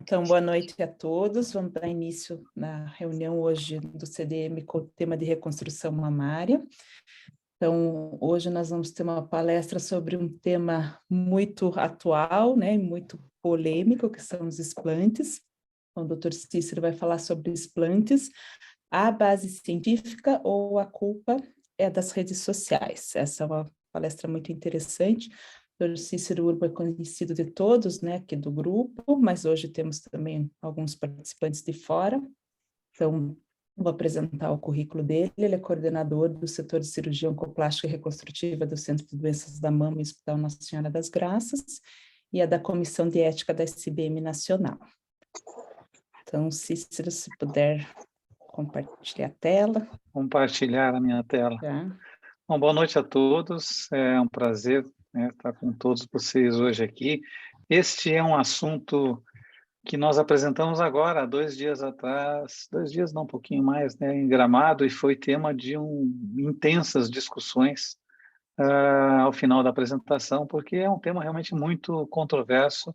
Então, boa noite a todos. Vamos dar início na reunião hoje do CDM com o tema de reconstrução mamária. Então, hoje nós vamos ter uma palestra sobre um tema muito atual, né, muito polêmico, que são os explantes. Então, o Dr. Cícero vai falar sobre explantes, a base científica ou a culpa é das redes sociais. Essa é uma palestra muito interessante. O Dr. Cícero Urbo é conhecido de todos, né, aqui do grupo, mas hoje temos também alguns participantes de fora. Então, vou apresentar o currículo dele. Ele é coordenador do setor de cirurgia oncoplástica e reconstrutiva do Centro de Doenças da Mama e Hospital Nossa Senhora das Graças e é da Comissão de Ética da SBM Nacional. Então, Cícero, se puder compartilhar a tela. Compartilhar a minha tela. Tá. Bom, boa noite a todos. É um prazer, né, estar com todos vocês hoje aqui. Este é um assunto que nós apresentamos agora, há 2 dias atrás, 2 dias, não, um pouquinho mais, né, em Gramado, e foi tema de intensas discussões ao final da apresentação, porque é um tema realmente muito controverso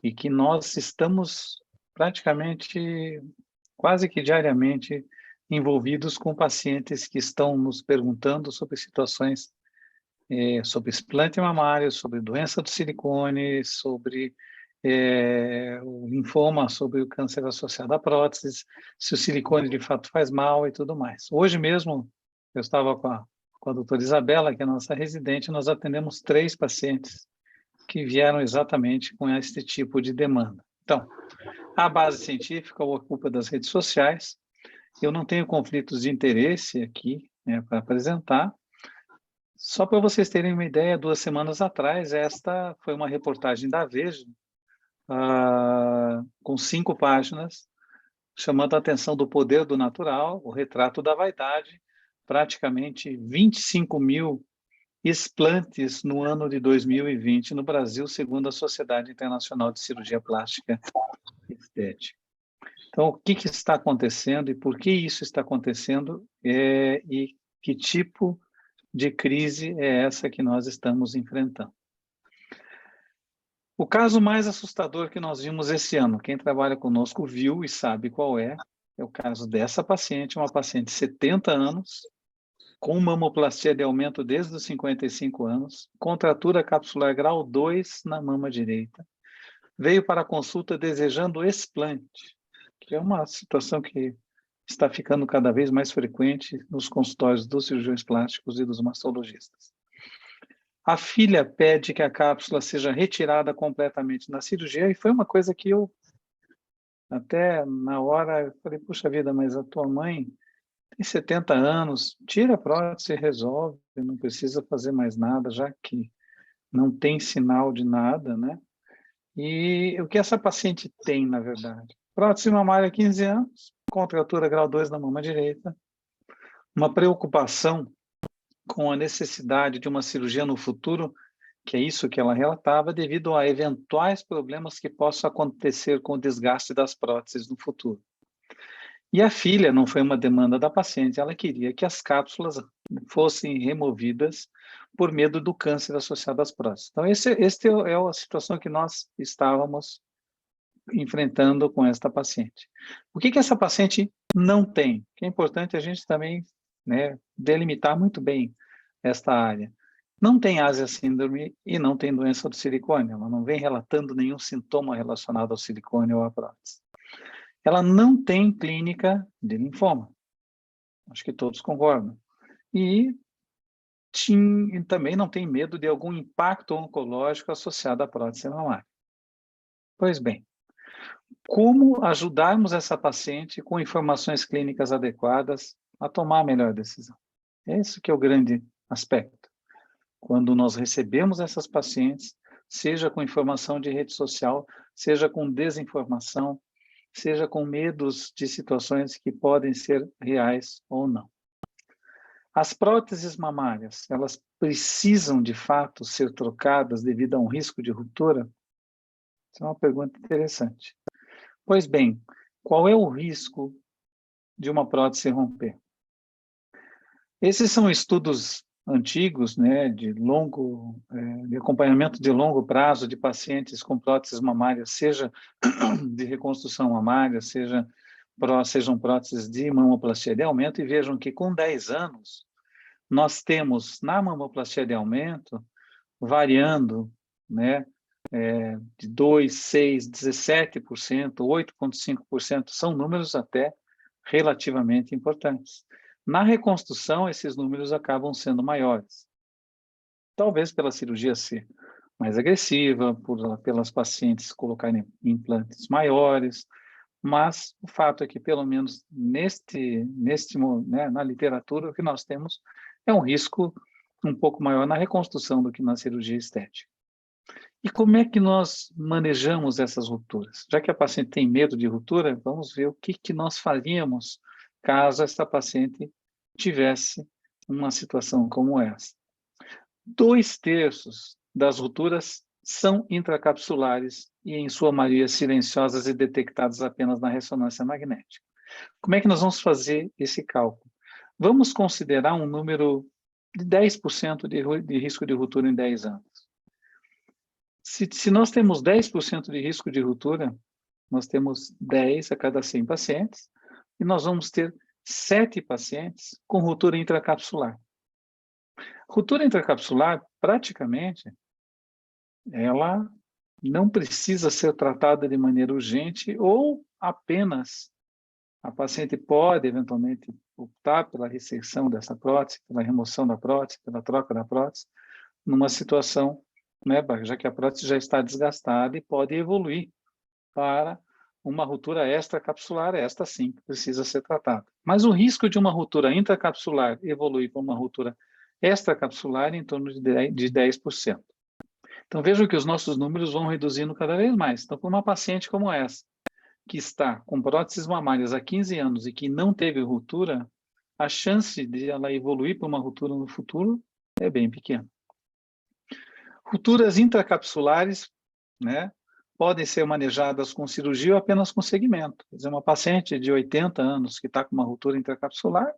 e que nós estamos praticamente, quase que diariamente, envolvidos com pacientes que estão nos perguntando sobre situações, sobre explante mamário, sobre doença do silicone, sobre o linfoma, sobre o câncer associado à prótese, se o silicone de fato faz mal e tudo mais. Hoje mesmo, eu estava com a doutora Isabela, que é a nossa residente, nós atendemos 3 pacientes que vieram exatamente com este tipo de demanda. Então, a base científica ou a culpa das redes sociais, eu não tenho conflitos de interesse aqui, né, para apresentar. Só para vocês terem uma ideia, 2 semanas atrás, esta foi uma reportagem da Veja, com 5 páginas, chamando a atenção do poder do natural, o retrato da vaidade, praticamente 25.000 explantes no ano de 2020 no Brasil, segundo a Sociedade Internacional de Cirurgia Plástica e Estética. Então, o que está acontecendo e por que isso está acontecendo e que tipo de crise é essa que nós estamos enfrentando? O caso mais assustador que nós vimos esse ano, quem trabalha conosco viu e sabe qual é o caso dessa paciente, uma paciente de 70 anos, com mamoplastia de aumento desde os 55 anos, contratura capsular grau 2 na mama direita, veio para a consulta desejando explante, que é uma situação que está ficando cada vez mais frequente nos consultórios dos cirurgiões plásticos e dos mastologistas. A filha pede que a cápsula seja retirada completamente na cirurgia, e foi uma coisa que eu, até na hora, falei, puxa vida, mas a tua mãe tem 70 anos, tira a prótese e resolve, não precisa fazer mais nada, já que não tem sinal de nada, né? E o que essa paciente tem, na verdade? Prótese mamária há 15 anos, contratura grau 2 na mama direita, uma preocupação com a necessidade de uma cirurgia no futuro, que é isso que ela relatava, devido a eventuais problemas que possam acontecer com o desgaste das próteses no futuro. E a filha, não foi uma demanda da paciente, ela queria que as cápsulas fossem removidas por medo do câncer associado às próteses. Então, esta é a situação que nós estávamos enfrentando com esta paciente. O que essa paciente não tem? Que é importante a gente também, né, delimitar muito bem esta área. Não tem Asia síndrome e não tem doença do silicone. Ela não vem relatando nenhum sintoma relacionado ao silicone ou à prótese. Ela não tem clínica de linfoma. Acho que todos concordam. E também não tem medo de algum impacto oncológico associado à prótese mamária. Pois bem, como ajudarmos essa paciente com informações clínicas adequadas a tomar a melhor decisão? Esse que é o grande aspecto. Quando nós recebemos essas pacientes, seja com informação de rede social, seja com desinformação, seja com medos de situações que podem ser reais ou não. As próteses mamárias, elas precisam de fato ser trocadas devido a um risco de ruptura? Essa é uma pergunta interessante. Pois bem, qual é o risco de uma prótese romper? Esses são estudos antigos, né, de acompanhamento de longo prazo de pacientes com próteses mamárias, seja de reconstrução mamária, sejam próteses de mamoplastia de aumento, e vejam que com 10 anos, nós temos na mamoplastia de aumento, variando, né, de 2, 6, 17%, 8,5%, são números até relativamente importantes. Na reconstrução, esses números acabam sendo maiores. Talvez pela cirurgia ser mais agressiva, pelas pacientes colocarem implantes maiores, mas o fato é que, pelo menos né, na literatura, o que nós temos é um risco um pouco maior na reconstrução do que na cirurgia estética. E como é que nós manejamos essas rupturas? Já que a paciente tem medo de ruptura, vamos ver o que nós faríamos caso essa paciente tivesse uma situação como essa. 2/3 das rupturas são intracapsulares e, em sua maioria, silenciosas e detectadas apenas na ressonância magnética. Como é que nós vamos fazer esse cálculo? Vamos considerar um número de 10% de risco de ruptura em 10 anos. Se nós temos 10% de risco de ruptura, nós temos 10 a cada 100 pacientes, e nós vamos ter 7 pacientes com ruptura intracapsular. Ruptura intracapsular, praticamente, ela não precisa ser tratada de maneira urgente, ou apenas a paciente pode, eventualmente, optar pela reseção dessa prótese, pela remoção da prótese, pela troca da prótese, numa situação, né, já que a prótese já está desgastada e pode evoluir para uma ruptura extracapsular, esta sim, que precisa ser tratada. Mas o risco de uma ruptura intracapsular evoluir para uma ruptura extracapsular é em torno de 10%. Então, vejam que os nossos números vão reduzindo cada vez mais. Então, para uma paciente como essa, que está com próteses mamárias há 15 anos e que não teve ruptura, a chance de ela evoluir para uma ruptura no futuro é bem pequena. Rupturas intracapsulares, né, podem ser manejadas com cirurgia ou apenas com segmento. Quer dizer, uma paciente de 80 anos que está com uma ruptura intracapsular,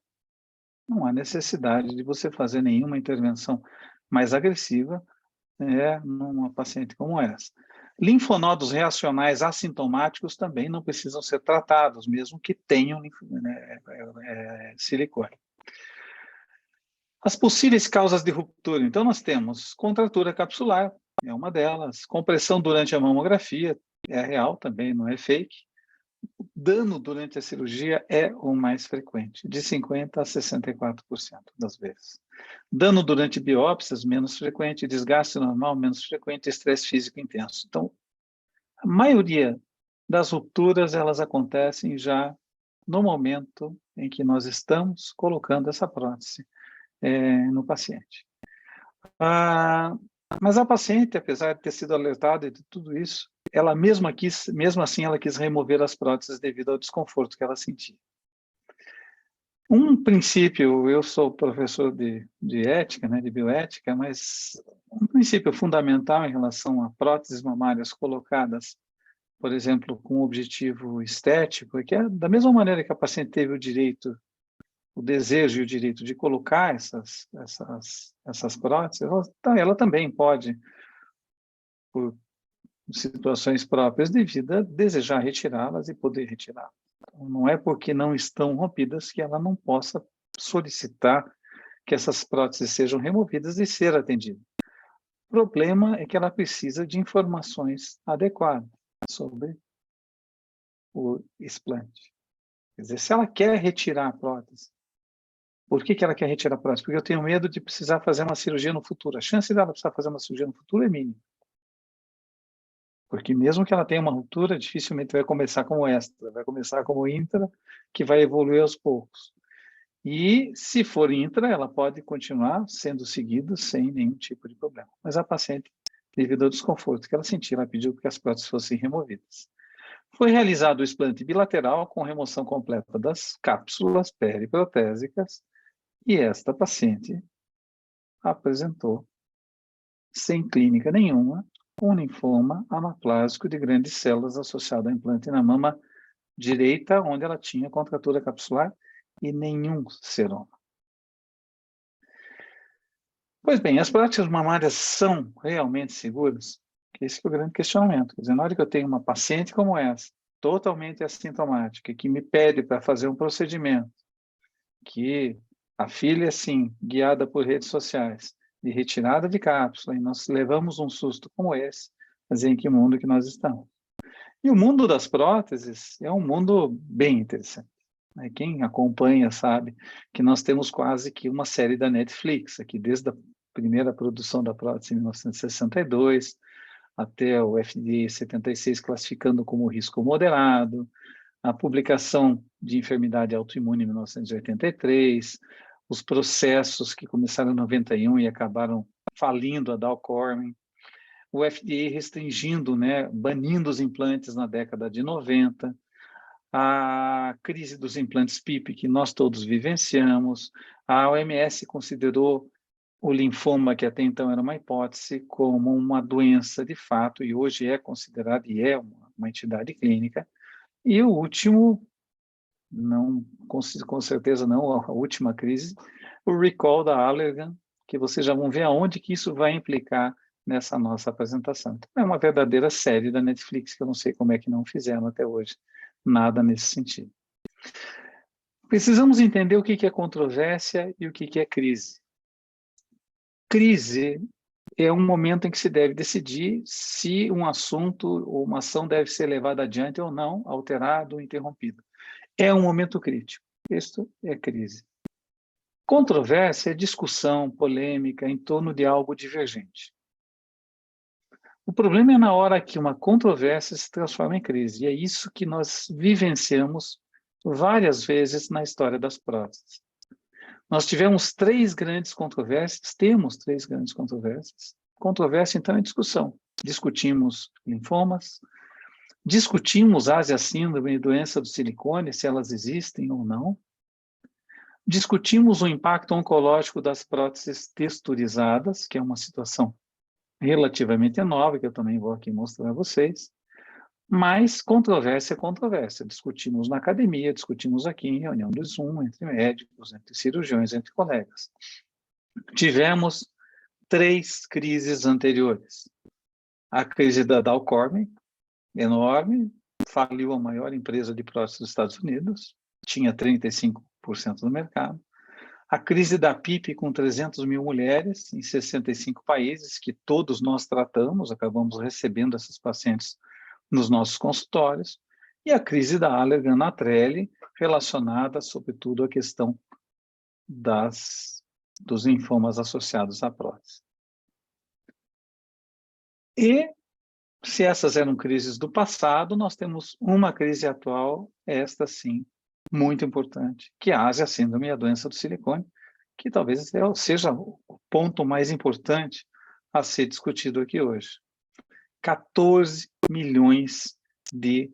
não há necessidade de você fazer nenhuma intervenção mais agressiva, numa paciente como essa. Linfonodos reacionais assintomáticos também não precisam ser tratados, mesmo que tenham silicone. As possíveis causas de ruptura. Então, nós temos contratura capsular, é uma delas. Compressão durante a mamografia, é real também, não é fake. Dano durante a cirurgia é o mais frequente, de 50% a 64% das vezes. Dano durante biópsias, menos frequente. Desgaste normal, menos frequente. Estresse físico intenso. Então, a maioria das rupturas, elas acontecem já no momento em que nós estamos colocando essa prótese no paciente. Mas a paciente, apesar de ter sido alertada de tudo isso, ela mesmo assim, ela quis remover as próteses devido ao desconforto que ela sentia. Um princípio, eu sou professor de ética, né, de bioética, mas um princípio fundamental em relação a próteses mamárias colocadas, por exemplo, com um objetivo estético, é que da mesma maneira que a paciente teve o desejo e o direito de colocar essas próteses, ela também pode, por situações próprias de vida, desejar retirá-las e poder retirá-las. Então, não é porque não estão rompidas que ela não possa solicitar que essas próteses sejam removidas e ser atendida. O problema é que ela precisa de informações adequadas sobre o explante. Quer dizer, se ela quer retirar a prótese, por que ela quer retirar a prótese? Porque eu tenho medo de precisar fazer uma cirurgia no futuro. A chance dela precisar fazer uma cirurgia no futuro é mínima. Porque mesmo que ela tenha uma ruptura, dificilmente vai começar como extra, vai começar como intra, que vai evoluir aos poucos. E, se for intra, ela pode continuar sendo seguida sem nenhum tipo de problema. Mas a paciente, devido ao desconforto que ela sentia, ela pediu que as próteses fossem removidas. Foi realizado o explante bilateral com remoção completa das cápsulas periprotésicas e esta paciente apresentou, sem clínica nenhuma, um linfoma anaplásico de grandes células associado a implante na mama direita, onde ela tinha contratura capsular e nenhum seroma. Pois bem, as próteses mamárias são realmente seguras? Esse é o grande questionamento. Quer dizer, na hora que eu tenho uma paciente como essa, totalmente assintomática, que me pede para fazer um procedimento, que a filha, sim, guiada por redes sociais, de retirada de cápsula, e nós levamos um susto como esse, mas em que mundo que nós estamos? E o mundo das próteses é um mundo bem interessante. Quem acompanha sabe que nós temos quase que uma série da Netflix, aqui desde a primeira produção da prótese em 1962, até o FDA 76 classificando como risco moderado, a publicação de enfermidade autoimune em 1983, os processos que começaram em 91 e acabaram falindo a Dow Corning, o FDA restringindo, banindo os implantes na década de 90, a crise dos implantes PIP que nós todos vivenciamos, a OMS considerou o linfoma, que até então era uma hipótese, como uma doença de fato, e hoje é considerado e é uma entidade clínica. E o último, não, com certeza não a última crise, o recall da Allergan, que vocês já vão ver aonde que isso vai implicar nessa nossa apresentação. Então, é uma verdadeira série da Netflix, que eu não sei como é que não fizeram até hoje nada nesse sentido. Precisamos entender o que é controvérsia e o que é crise. Crise é um momento em que se deve decidir se um assunto ou uma ação deve ser levada adiante ou não, alterado ou interrompido. É um momento crítico. Isto é crise. Controvérsia é discussão, polêmica em torno de algo divergente. O problema é na hora que uma controvérsia se transforma em crise, e é isso que nós vivenciamos várias vezes na história das próteses. Nós tivemos três grandes controvérsias, temos três grandes controvérsias. Controvérsia, então, é discussão. Discutimos linfomas, discutimos Ásia síndrome e doença do silicone, se elas existem ou não. Discutimos o impacto oncológico das próteses texturizadas, que é uma situação relativamente nova, que eu também vou aqui mostrar a vocês. Mas controvérsia é controvérsia. Discutimos na academia, discutimos aqui em reunião do Zoom, entre médicos, entre cirurgiões, entre colegas. Tivemos três crises anteriores. A crise da Dow Corning, enorme, faliu a maior empresa de próteses dos Estados Unidos, tinha 35% do mercado. A crise da PIP, com 300 mil mulheres em 65 países, que todos nós tratamos, acabamos recebendo essas pacientes nos nossos consultórios, e a crise da Allergan na Trelle, relacionada, sobretudo, à questão dos linfomas associados à prótese. E, se essas eram crises do passado, nós temos uma crise atual, esta sim, muito importante, que é a Ásia síndrome e a doença do silicone, que talvez seja o ponto mais importante a ser discutido aqui hoje. 14 milhões de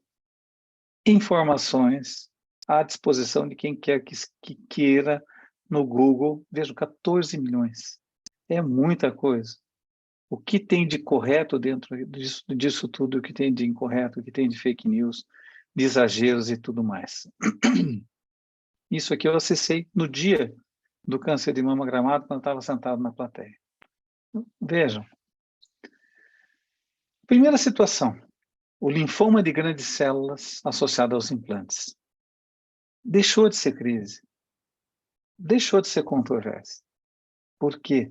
informações à disposição de quem quer que queira no Google. Vejo, 14 milhões. É muita coisa. O que tem de correto dentro disso tudo, o que tem de incorreto, o que tem de fake news, de exageros e tudo mais. Isso aqui eu acessei no dia do câncer de mama gramado, quando eu estava sentado na plateia. Vejam. Primeira situação, o linfoma de grandes células associado aos implantes. Deixou de ser crise. Deixou de ser controvérsia. Por quê?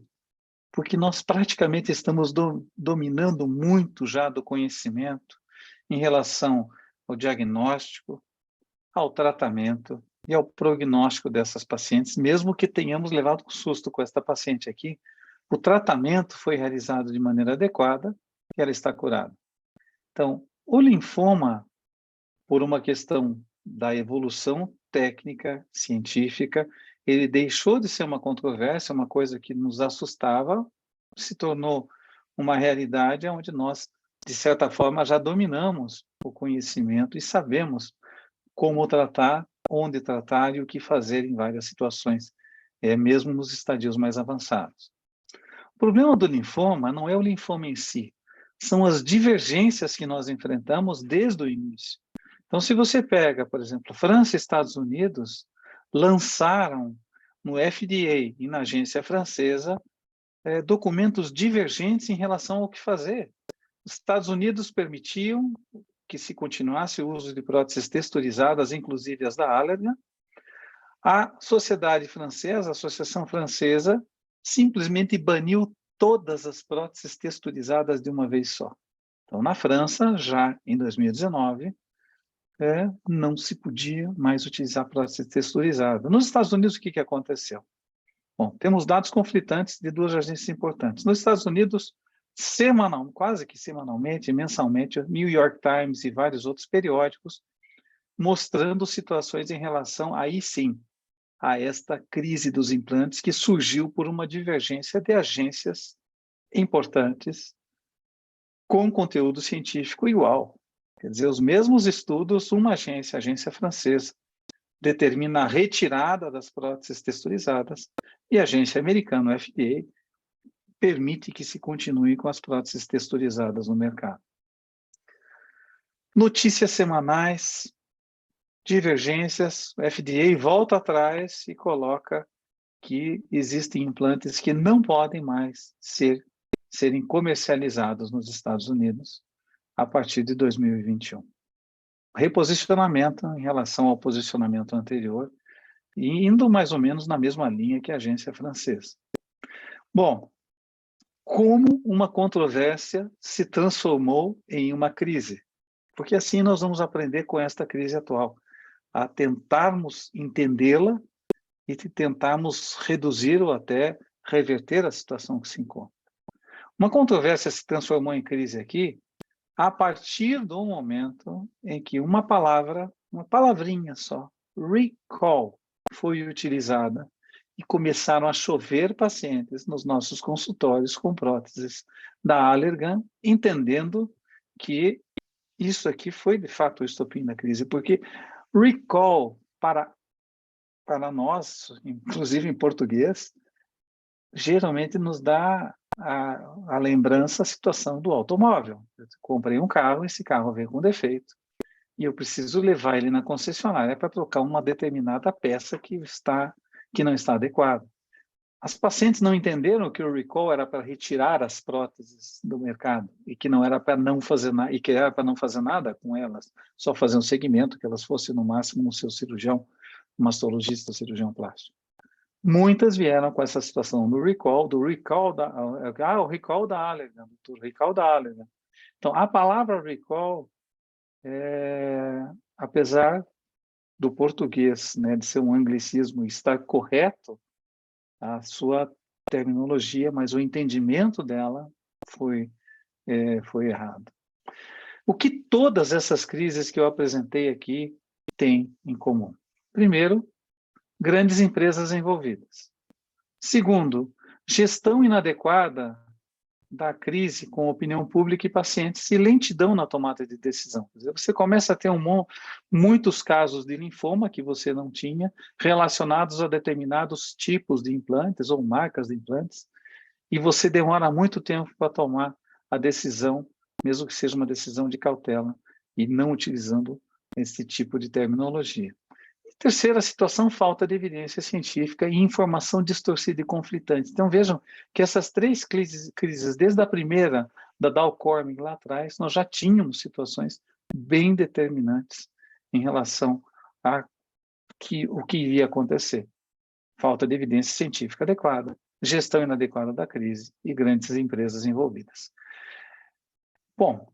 Porque nós praticamente estamos dominando muito já do conhecimento em relação ao diagnóstico, ao tratamento e ao prognóstico dessas pacientes, mesmo que tenhamos levado um susto com esta paciente aqui, o tratamento foi realizado de maneira adequada e ela está curada. Então, o linfoma, por uma questão da evolução técnica, científica, ele deixou de ser uma controvérsia, uma coisa que nos assustava, se tornou uma realidade onde nós, de certa forma, já dominamos o conhecimento e sabemos como tratar, onde tratar e o que fazer em várias situações, mesmo nos estadios mais avançados. O problema do linfoma não é o linfoma em si, são as divergências que nós enfrentamos desde o início. Então, se você pega, por exemplo, França e Estados Unidos, lançaram no FDA e na agência francesa documentos divergentes em relação ao que fazer. Os Estados Unidos permitiam que se continuasse o uso de próteses texturizadas, inclusive as da Allergan. A sociedade francesa, a Associação Francesa, simplesmente baniu todas as próteses texturizadas de uma vez só. Então, na França, já em 2019, não se podia mais utilizar prótese texturizada. Nos Estados Unidos, o que aconteceu? Bom, temos dados conflitantes de duas agências importantes. Nos Estados Unidos, quase que semanalmente, mensalmente, o New York Times e vários outros periódicos mostrando situações em relação, aí sim, a esta crise dos implantes que surgiu por uma divergência de agências importantes com conteúdo científico igual. Quer dizer, os mesmos estudos, uma agência, a agência francesa, determina a retirada das próteses texturizadas e a agência americana, o FDA, permite que se continue com as próteses texturizadas no mercado. Notícias semanais, divergências, o FDA volta atrás e coloca que existem implantes que não podem mais serem comercializados nos Estados Unidos a partir de 2021. Reposicionamento em relação ao posicionamento anterior e indo mais ou menos na mesma linha que a agência francesa. Bom, como uma controvérsia se transformou em uma crise? Porque assim nós vamos aprender com esta crise atual, a tentarmos entendê-la e tentarmos reduzir ou até reverter a situação que se encontra. Uma controvérsia se transformou em crise aqui a partir do momento em que uma palavrinha só, recall, foi utilizada e começaram a chover pacientes nos nossos consultórios com próteses da Allergan, entendendo que isso aqui foi, de fato, o estopim da crise, porque recall, para nós, inclusive em português, geralmente nos dá a lembrança, a situação do automóvel. Eu comprei um carro, esse carro veio com defeito, e eu preciso levar ele na concessionária para trocar uma determinada peça que não está adequada. As pacientes não entenderam que o recall era para retirar as próteses do mercado e que não era para não fazer nada, e que era para não fazer nada com elas, só fazer um segmento, que elas fossem no máximo no seu cirurgião, mastologista, cirurgião plástico. Muitas vieram com essa situação do recall o recall da Allergan, doutor, recall da Allergan. Então, a palavra recall, apesar do português, né, de ser um anglicismo, estar correto, a sua terminologia, mas o entendimento dela foi errado. O que todas essas crises que eu apresentei aqui têm em comum? Primeiro, grandes empresas envolvidas. Segundo, gestão inadequada da crise com opinião pública e pacientes e lentidão na tomada de decisão. Quer dizer, você começa a ter muitos casos de linfoma que você não tinha, relacionados a determinados tipos de implantes ou marcas de implantes, e você demora muito tempo para tomar a decisão, mesmo que seja uma decisão de cautela, e não utilizando esse tipo de terminologia. Terceira situação, falta de evidência científica e informação distorcida e conflitante. Então, vejam que essas três crises, desde a primeira, da Dow Corning lá atrás, nós já tínhamos situações bem determinantes em relação a o que iria acontecer. Falta de evidência científica adequada, gestão inadequada da crise e grandes empresas envolvidas. Bom,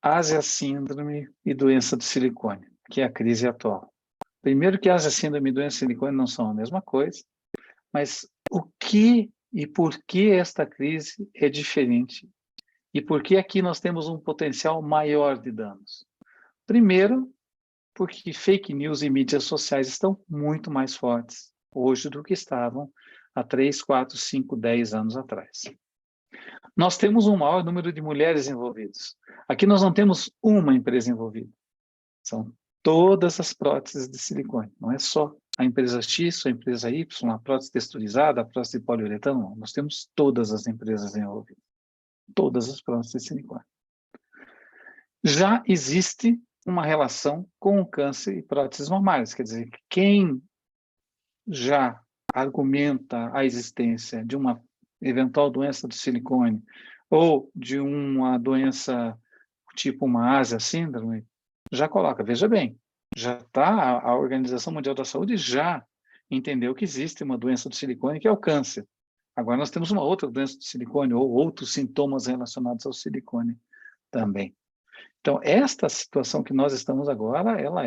Ásia síndrome e doença do silicone, que é a crise atual. Primeiro que Ásia síndrome e doença de silicone não são a mesma coisa, mas o que e por que esta crise é diferente? E por que aqui nós temos um potencial maior de danos? Primeiro, porque fake news e mídias sociais estão muito mais fortes hoje do que estavam há 3, 4, 5, 10 anos atrás. Nós temos um maior número de mulheres envolvidas. Aqui nós não temos uma empresa envolvida. São todas as próteses de silicone. Não é só a empresa X, a empresa Y, a prótese texturizada, a prótese de poliuretano. Não. Nós temos todas as empresas envolvidas. Todas as próteses de silicone. Já existe uma relação com o câncer e próteses mamárias. Quer dizer, quem já argumenta a existência de uma eventual doença do silicone, ou de uma doença tipo uma Ásia síndrome, já coloca. Veja bem, já está, a Organização Mundial da Saúde já entendeu que existe uma doença do silicone que é o câncer. Agora nós temos uma outra doença do silicone ou outros sintomas relacionados ao silicone também. Então, esta situação que nós estamos agora, ela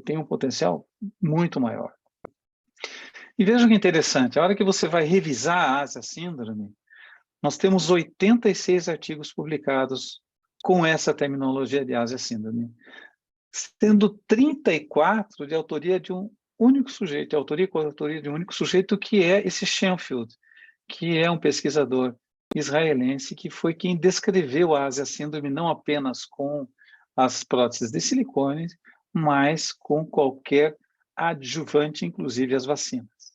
tem um potencial muito maior. E veja que interessante, a hora que você vai revisar a Ásia síndrome, nós temos 86 artigos publicados com essa terminologia de Ásia síndrome, sendo 34 de autoria de um único sujeito, autoria e coautoria de um único sujeito, que é esse Schoenfeld, que é um pesquisador israelense, que foi quem descreveu a Ásia síndrome não apenas com as próteses de silicone, mas com qualquer adjuvante, inclusive as vacinas.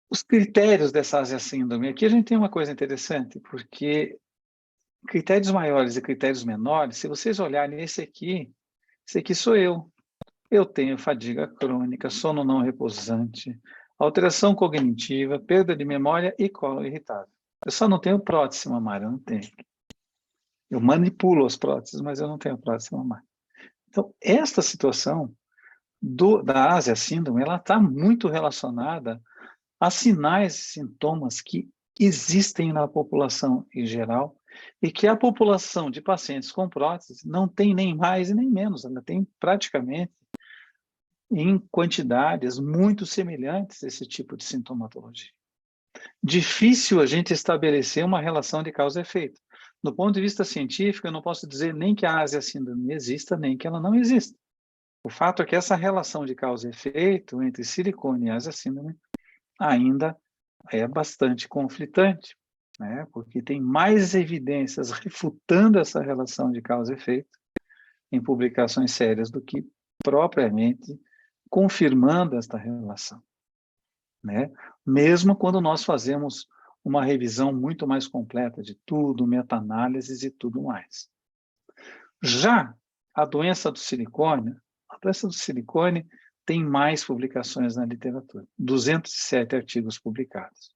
Os critérios dessa Ásia síndrome, aqui a gente tem uma coisa interessante, porque critérios maiores e critérios menores, se vocês olharem esse aqui sou eu. Eu tenho fadiga crônica, sono não repousante, alteração cognitiva, perda de memória e colo irritável. Eu só não tenho prótese mamária, eu não tenho. Eu manipulo as próteses, mas eu não tenho prótese mamária. Então, esta situação da Ásia síndrome, ela está muito relacionada a sinais e sintomas que existem na população em geral e que a população de pacientes com prótese não tem nem mais e nem menos, ela tem praticamente em quantidades muito semelhantes a esse tipo de sintomatologia. Difícil a gente estabelecer uma relação de causa e efeito. Do ponto de vista científico, eu não posso dizer nem que a Ásia síndrome exista, nem que ela não exista. O fato é que essa relação de causa e efeito entre silicone e Ásia síndrome ainda é bastante conflitante, né? Porque tem mais evidências refutando essa relação de causa e efeito em publicações sérias do que propriamente confirmando esta relação, né? Mesmo quando nós fazemos uma revisão muito mais completa de tudo, meta-análises e tudo mais. Já a doença do silicone tem mais publicações na literatura, 207 artigos publicados.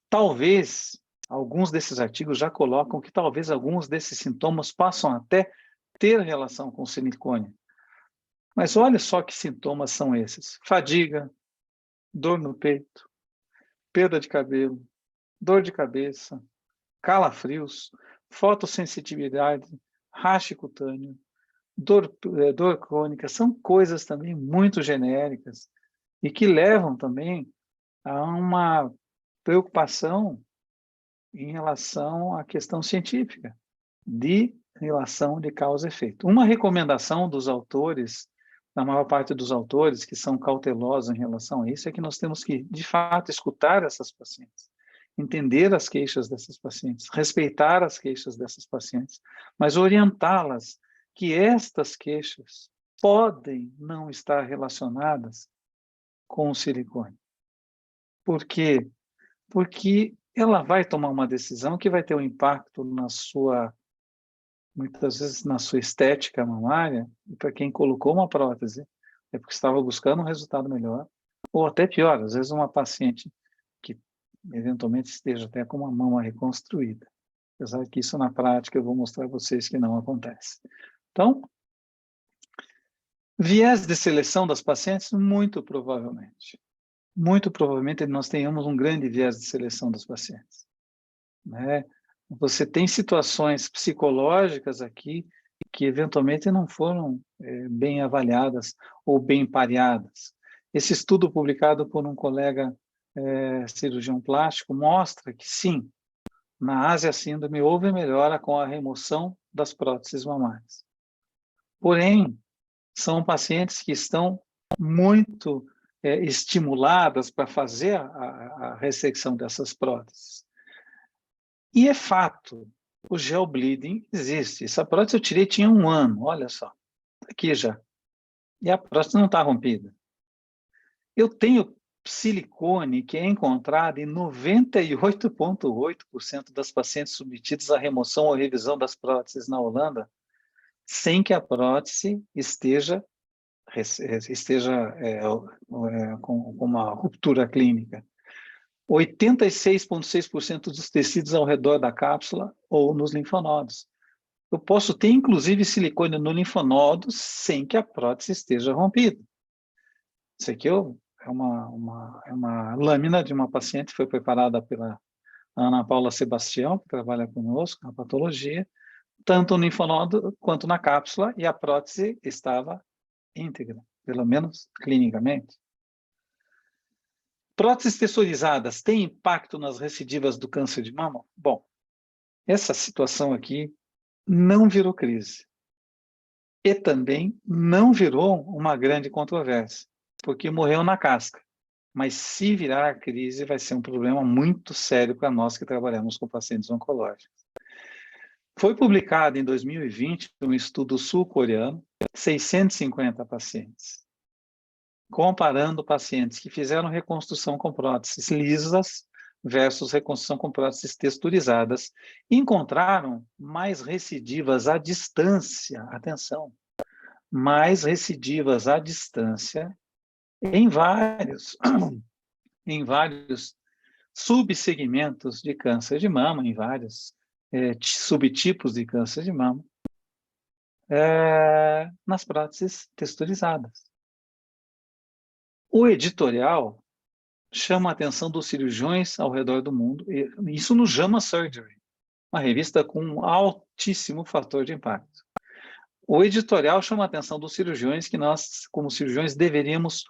Talvez, alguns desses artigos já colocam que talvez alguns desses sintomas possam até ter relação com o silicone. Mas olha só que sintomas são esses: fadiga, dor no peito, perda de cabelo, dor de cabeça, calafrios, fotossensitividade, rache cutâneo, dor crônica, são coisas também muito genéricas e que levam também a uma preocupação em relação à questão científica, de relação de causa e efeito. Uma recomendação dos autores, da maior parte dos autores que são cautelosos em relação a isso, é que nós temos que, de fato, escutar essas pacientes, entender as queixas dessas pacientes, respeitar as queixas dessas pacientes, mas orientá-las que estas queixas podem não estar relacionadas com o silicone. Por quê? Porque ela vai tomar uma decisão que vai ter um impacto na sua, muitas vezes, na sua estética mamária, e para quem colocou uma prótese, é porque estava buscando um resultado melhor, ou até pior, às vezes uma paciente que eventualmente esteja até com uma mama reconstruída. Apesar que isso na prática eu vou mostrar a vocês que não acontece. Então, viés de seleção das pacientes, muito provavelmente nós tenhamos um grande viés de seleção dos pacientes, né? Você tem situações psicológicas aqui que eventualmente não foram bem avaliadas ou bem pareadas. Esse estudo publicado por um colega cirurgião plástico mostra que sim, na Ásia síndrome houve melhora com a remoção das próteses mamárias. Porém, são pacientes que estão muito estimuladas para fazer a ressecção dessas próteses. E é fato, o gel bleeding existe. Essa prótese eu tirei, tinha 1 ano, olha só, aqui já. E a prótese não está rompida. Eu tenho silicone que é encontrado em 98,8% das pacientes submetidas à remoção ou revisão das próteses na Holanda, sem que a prótese esteja esteja com uma ruptura clínica. 86,6% dos tecidos ao redor da cápsula ou nos linfonodos. Eu posso ter, inclusive, silicone no linfonodo sem que a prótese esteja rompida. Isso aqui é uma lâmina de uma paciente que foi preparada pela Ana Paula Sebastião, que trabalha conosco na patologia, tanto no linfonodo quanto na cápsula, e a prótese estava íntegra, pelo menos clinicamente. Próteses texturizadas têm impacto nas recidivas do câncer de mama? Bom, essa situação aqui não virou crise. E também não virou uma grande controvérsia, porque morreu na casca. Mas se virar crise, vai ser um problema muito sério para nós que trabalhamos com pacientes oncológicos. Foi publicado em 2020 um estudo sul-coreano, 650 pacientes, comparando pacientes que fizeram reconstrução com próteses lisas versus reconstrução com próteses texturizadas. Encontraram mais recidivas à distância, atenção, mais recidivas à distância em vários subsegmentos de câncer de mama, em vários subtipos de câncer de mama, nas próteses texturizadas. O editorial chama a atenção dos cirurgiões ao redor do mundo, isso no JAMA Surgery, uma revista com um altíssimo fator de impacto. O editorial chama a atenção dos cirurgiões que nós, como cirurgiões, deveríamos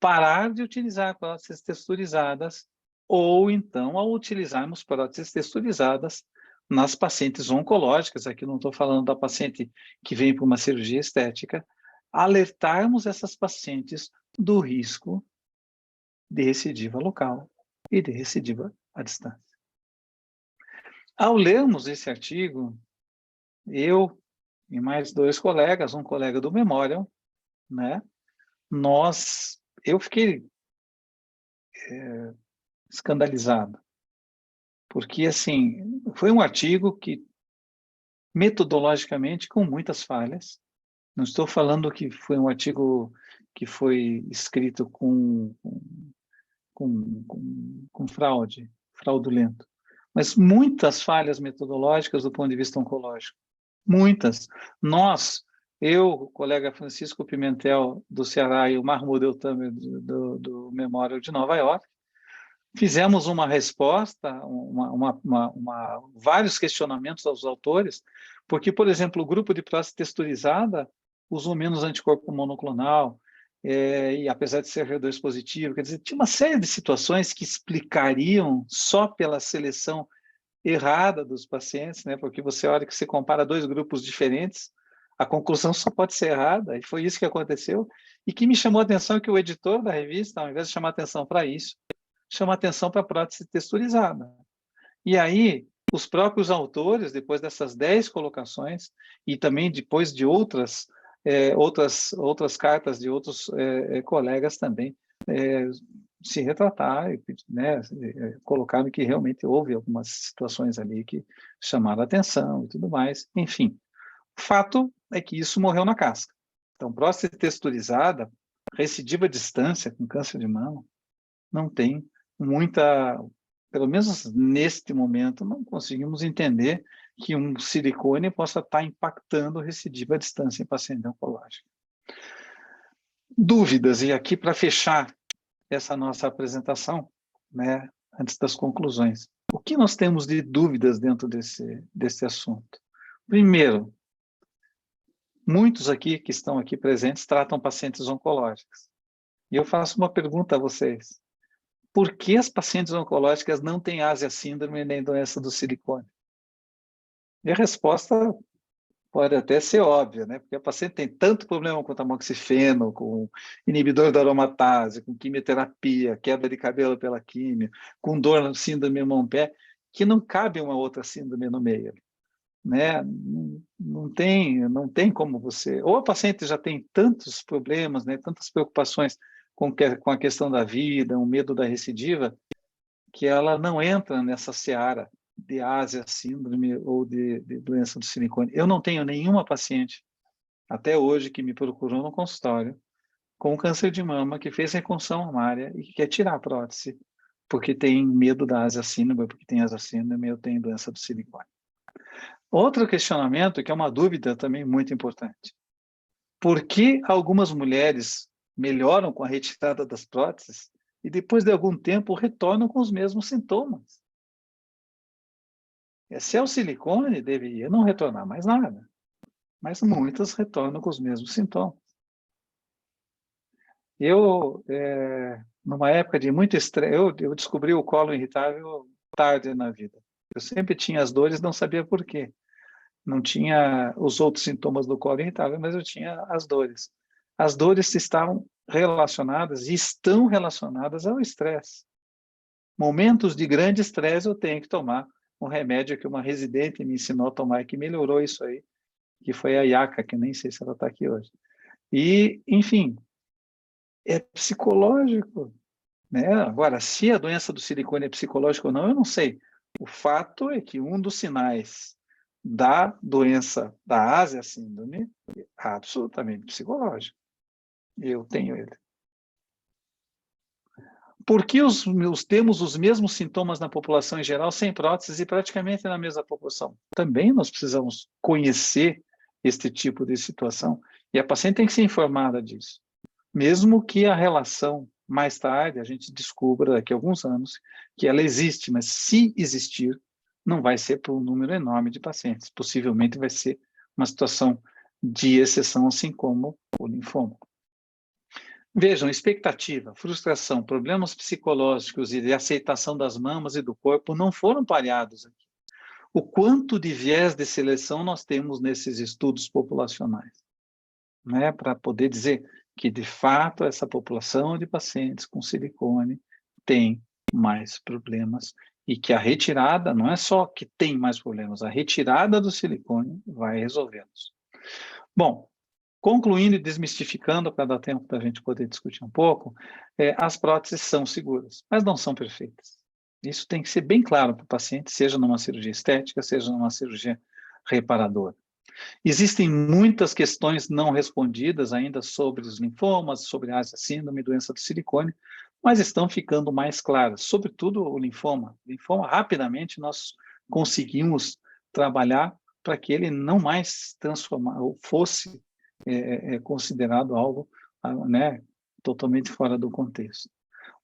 parar de utilizar próteses texturizadas ou, então, ao utilizarmos próteses texturizadas nas pacientes oncológicas, aqui não estou falando da paciente que vem para uma cirurgia estética, alertarmos essas pacientes do risco de recidiva local e de recidiva à distância. Ao lermos esse artigo, eu e mais 2 colegas, um colega do Memorial, né, eu fiquei escandalizado, porque, assim, foi um artigo que, metodologicamente, com muitas falhas. Não estou falando que foi um artigo que foi escrito com fraude, fraudulento, mas muitas falhas metodológicas do ponto de vista oncológico. Muitas. Eu, o colega Francisco Pimentel, do Ceará, e o Mahmoud Eltamer, do Memorial de Nova York, fizemos uma resposta, vários questionamentos aos autores, porque, por exemplo, o grupo de prótese texturizada usou menos anticorpo monoclonal, e apesar de ser HER2 positivo, quer dizer, tinha uma série de situações que explicariam só pela seleção errada dos pacientes, né? Porque você, a hora que você compara 2 grupos diferentes, a conclusão só pode ser errada, e foi isso que aconteceu, e que me chamou a atenção que o editor da revista, ao invés de chamar atenção para isso, chama atenção para a prótese texturizada. E aí, os próprios autores, depois dessas 10 colocações, e também depois de outras cartas de outros colegas também, se retrataram, né, colocaram que realmente houve algumas situações ali que chamaram a atenção e tudo mais. Enfim, o fato é que isso morreu na casca. Então, prótese texturizada, recidiva à distância com câncer de mama, não tem muita, pelo menos neste momento, não conseguimos entender que um silicone possa estar impactando recidiva à distância em paciente oncológico. Dúvidas, e aqui para fechar essa nossa apresentação, né, antes das conclusões. O que nós temos de dúvidas dentro desse assunto? Primeiro, muitos aqui que estão aqui presentes tratam pacientes oncológicos. E eu faço uma pergunta a vocês. Por que as pacientes oncológicas não têm Ásia síndrome nem doença do silicone? E a resposta pode até ser óbvia, né? Porque a paciente tem tanto problema com tamoxifeno, com inibidor da aromatase, com quimioterapia, queda de cabelo pela quimio, com dor no síndrome mão-pé, que não cabe uma outra síndrome no meio, né? Não tem como você... Ou a paciente já tem tantos problemas, né? Tantas preocupações com a questão da vida, o medo da recidiva, que ela não entra nessa seara de Ásia síndrome ou de doença do silicone. Eu não tenho nenhuma paciente, até hoje, que me procurou no consultório com câncer de mama, que fez reconstrução mamária e que quer tirar a prótese, porque tem medo da Asia síndrome, porque tem Asia síndrome, eu tenho doença do silicone. Outro questionamento, que é uma dúvida também muito importante. Por que algumas mulheres melhoram com a retirada das próteses e depois de algum tempo retornam com os mesmos sintomas? Se é o silicone, deveria não retornar mais nada, mas muitas retornam com os mesmos sintomas. Numa época de muito estresse, eu descobri o colo irritável tarde na vida. Eu sempre tinha as dores, não sabia por quê. Não tinha os outros sintomas do colo irritável, mas eu tinha as dores. As dores estavam relacionadas e estão relacionadas ao estresse. Momentos de grande estresse, eu tenho que tomar um remédio que uma residente me ensinou a tomar e que melhorou isso aí, que foi a Yaca, que nem sei se ela está aqui hoje. E, enfim, é psicológico, né? Agora, se a doença do silicone é psicológica ou não, eu não sei. O fato é que um dos sinais da doença da Asia síndrome é absolutamente psicológico. Eu tenho ele. Por que temos os mesmos sintomas na população em geral, sem próteses e praticamente na mesma população? Também nós precisamos conhecer este tipo de situação e a paciente tem que ser informada disso. Mesmo que a relação, mais tarde, a gente descubra daqui a alguns anos que ela existe, mas se existir, não vai ser para um número enorme de pacientes. Possivelmente vai ser uma situação de exceção, assim como o linfoma. Vejam, expectativa, frustração, problemas psicológicos e de aceitação das mamas e do corpo não foram pareados aqui. O quanto de viés de seleção nós temos nesses estudos populacionais, né, para poder dizer que, de fato, essa população de pacientes com silicone tem mais problemas e que a retirada, não é só que tem mais problemas, a retirada do silicone vai resolvê-los. Bom, concluindo e desmistificando, para dar tempo da gente poder discutir um pouco, as próteses são seguras, mas não são perfeitas. Isso tem que ser bem claro para o paciente, seja numa cirurgia estética, seja numa cirurgia reparadora. Existem muitas questões não respondidas ainda sobre os linfomas, sobre a Asia síndrome, doença do silicone, mas estão ficando mais claras, sobretudo o linfoma. O linfoma, rapidamente, nós conseguimos trabalhar para que ele não mais fosse considerado algo, né, totalmente fora do contexto.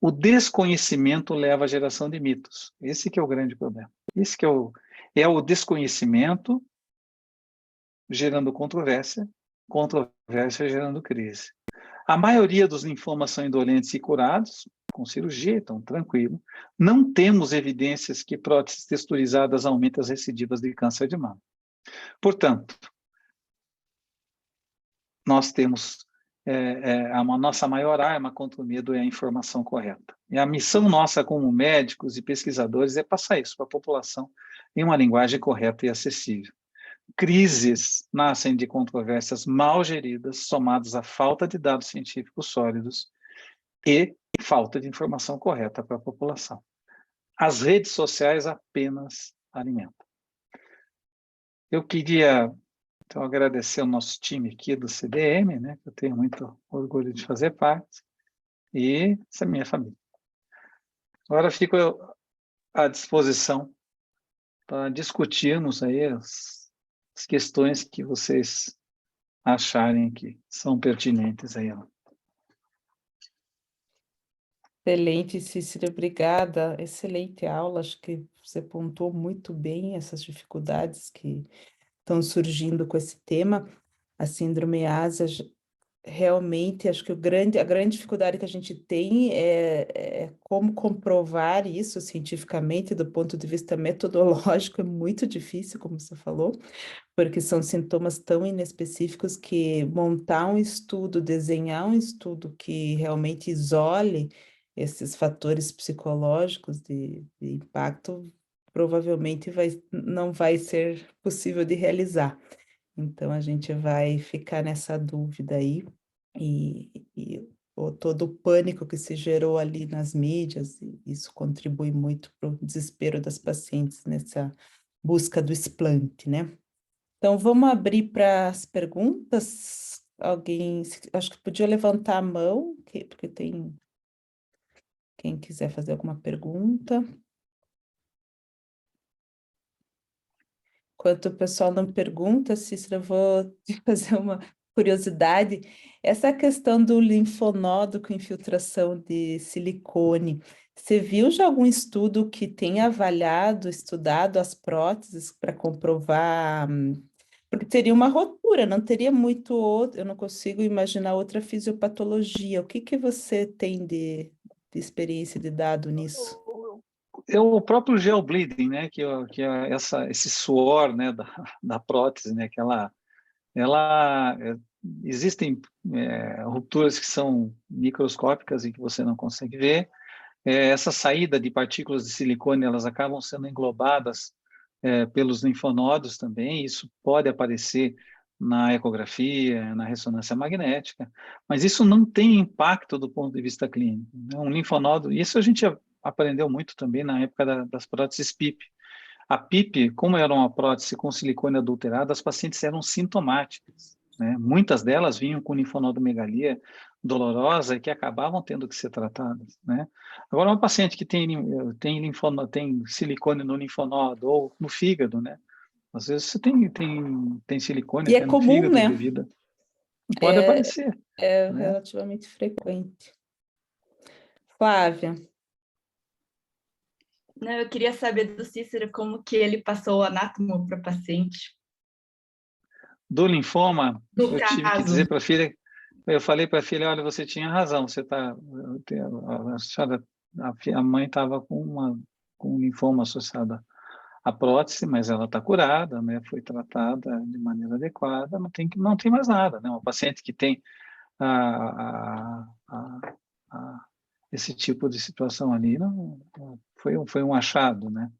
O desconhecimento leva à geração de mitos. Esse que é o grande problema. Esse que é o desconhecimento gerando controvérsia, controvérsia gerando crise. A maioria dos linfomas são indolentes e curados, com cirurgia, então tranquilo. Não temos evidências que próteses texturizadas aumentem as recidivas de câncer de mama. Portanto, nós temos a nossa maior arma contra o medo é a informação correta. E a missão nossa como médicos e pesquisadores é passar isso para a população em uma linguagem correta e acessível. Crises nascem de controvérsias mal geridas, somadas à falta de dados científicos sólidos e falta de informação correta para a população. As redes sociais apenas alimentam. Eu queria, então, agradecer ao nosso time aqui do CDM, né, que eu tenho muito orgulho de fazer parte, e essa é a minha família. Agora fico à disposição para discutirmos aí as questões que vocês acharem que são pertinentes aí. Excelente, Cícero, obrigada. Excelente aula, acho que você pontuou muito bem essas dificuldades que estão surgindo com esse tema. A síndrome Ásia, realmente, acho que a grande dificuldade que a gente tem é como comprovar isso cientificamente, do ponto de vista metodológico, é muito difícil, como você falou, porque são sintomas tão inespecíficos que montar um estudo, desenhar um estudo que realmente isole esses fatores psicológicos de impacto, provavelmente não vai ser possível de realizar. Então, a gente vai ficar nessa dúvida aí, e todo o pânico que se gerou ali nas mídias, e isso contribui muito para o desespero das pacientes nessa busca do explante, né? Então, vamos abrir para as perguntas. alguém, acho que podia levantar a mão, porque tem quem quiser fazer alguma pergunta. Enquanto o pessoal não pergunta, Cícera, eu vou te fazer uma curiosidade. Essa questão do linfonodo com infiltração de silicone, você viu já algum estudo que tenha avaliado, estudado as próteses para comprovar? Porque teria uma rotura, não teria muito outro, eu não consigo imaginar outra fisiopatologia. O que que você tem de experiência de dado nisso? É o próprio gel bleeding, né, que é esse suor, né, da prótese, né, que existem rupturas que são microscópicas e que você não consegue ver. Essa saída de partículas de silicone, elas acabam sendo englobadas pelos linfonodos também. Isso pode aparecer na ecografia, na ressonância magnética, mas isso não tem impacto do ponto de vista clínico, né? Um linfonodo, isso a gente aprendeu muito também na época das próteses PIP. A PIP, como era uma prótese com silicone adulterado, as pacientes eram sintomáticas, né? Muitas delas vinham com linfonodomegalia dolorosa e que acabavam tendo que ser tratadas, né? Agora, uma paciente que tem silicone no linfonodo ou no fígado, né? Às vezes você tem silicone E é até no comum, fígado né? devido. Pode É, aparecer, é né? relativamente frequente. Flávia. Não, eu queria saber do Cícero como que ele passou o anátomo para o paciente. Do linfoma, Do eu tive que caso. dizer para a filha, eu falei para a filha, olha, você tinha razão, você tá, a mãe estava com um linfoma associado à prótese, mas ela está curada, né? Foi tratada de maneira adequada, não tem mais nada, né? Uma paciente que tem a, a, a, esse tipo de situação ali, não, foi um achado, né?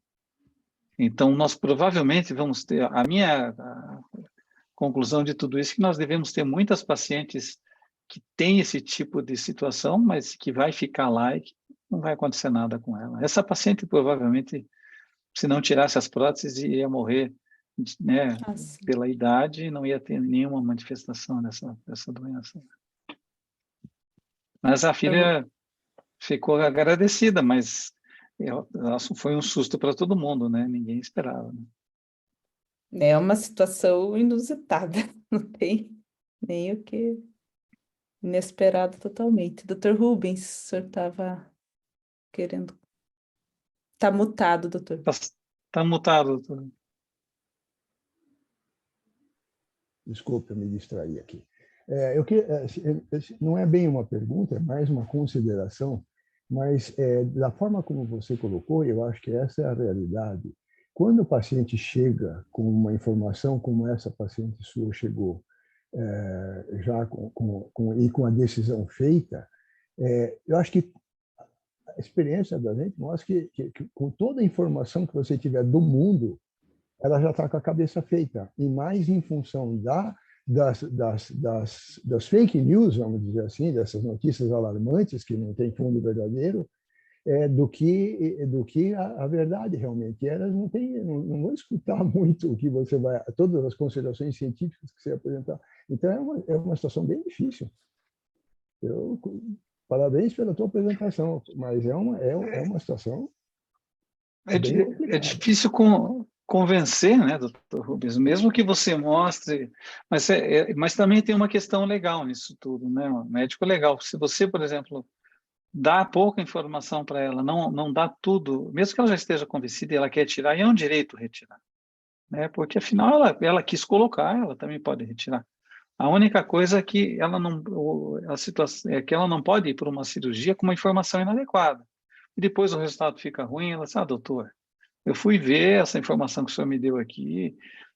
Então, nós provavelmente vamos ter, a minha conclusão de tudo isso é que nós devemos ter muitas pacientes que têm esse tipo de situação, mas que vai ficar lá e que não vai acontecer nada com ela. Essa paciente provavelmente, se não tirasse as próteses, ia morrer, né, pela idade e não ia ter nenhuma manifestação dessa doença. Mas a filha ficou agradecida, mas foi um susto para todo mundo, né? Ninguém esperava. Né? É uma situação inusitada, não tem nem o que inesperado totalmente. Doutor Rubens, o senhor estava querendo. Está mutado, doutor. Está mutado, doutor. Desculpe, eu me distraí aqui. Não é bem uma pergunta, é mais uma consideração, mas da forma como você colocou, eu acho que essa é a realidade. Quando o paciente chega com uma informação como essa paciente sua chegou, já com a decisão feita, eu acho que a experiência da gente mostra que com toda a informação que você tiver do mundo, ela já está com a cabeça feita, e mais em função das fake news, vamos dizer assim, dessas notícias alarmantes que não têm fundo verdadeiro, do que a verdade realmente. E elas não vão escutar muito o que você vai, todas as considerações científicas que você apresentar. Então é uma situação bem difícil. Parabéns pela tua apresentação, mas é uma situação bem complicada. É difícil convencer, né, doutor Rubens? Mesmo que você mostre, mas também tem uma questão legal nisso tudo, né? Um médico legal. Se você, por exemplo, dá pouca informação para ela, não dá tudo, mesmo que ela já esteja convencida e ela quer tirar, e é um direito retirar, né? Porque afinal ela quis colocar, ela também pode retirar. A única coisa é que a situação é que ela não pode ir para uma cirurgia com uma informação inadequada. E depois o resultado fica ruim, ela diz, doutor, eu fui ver essa informação que o senhor me deu aqui,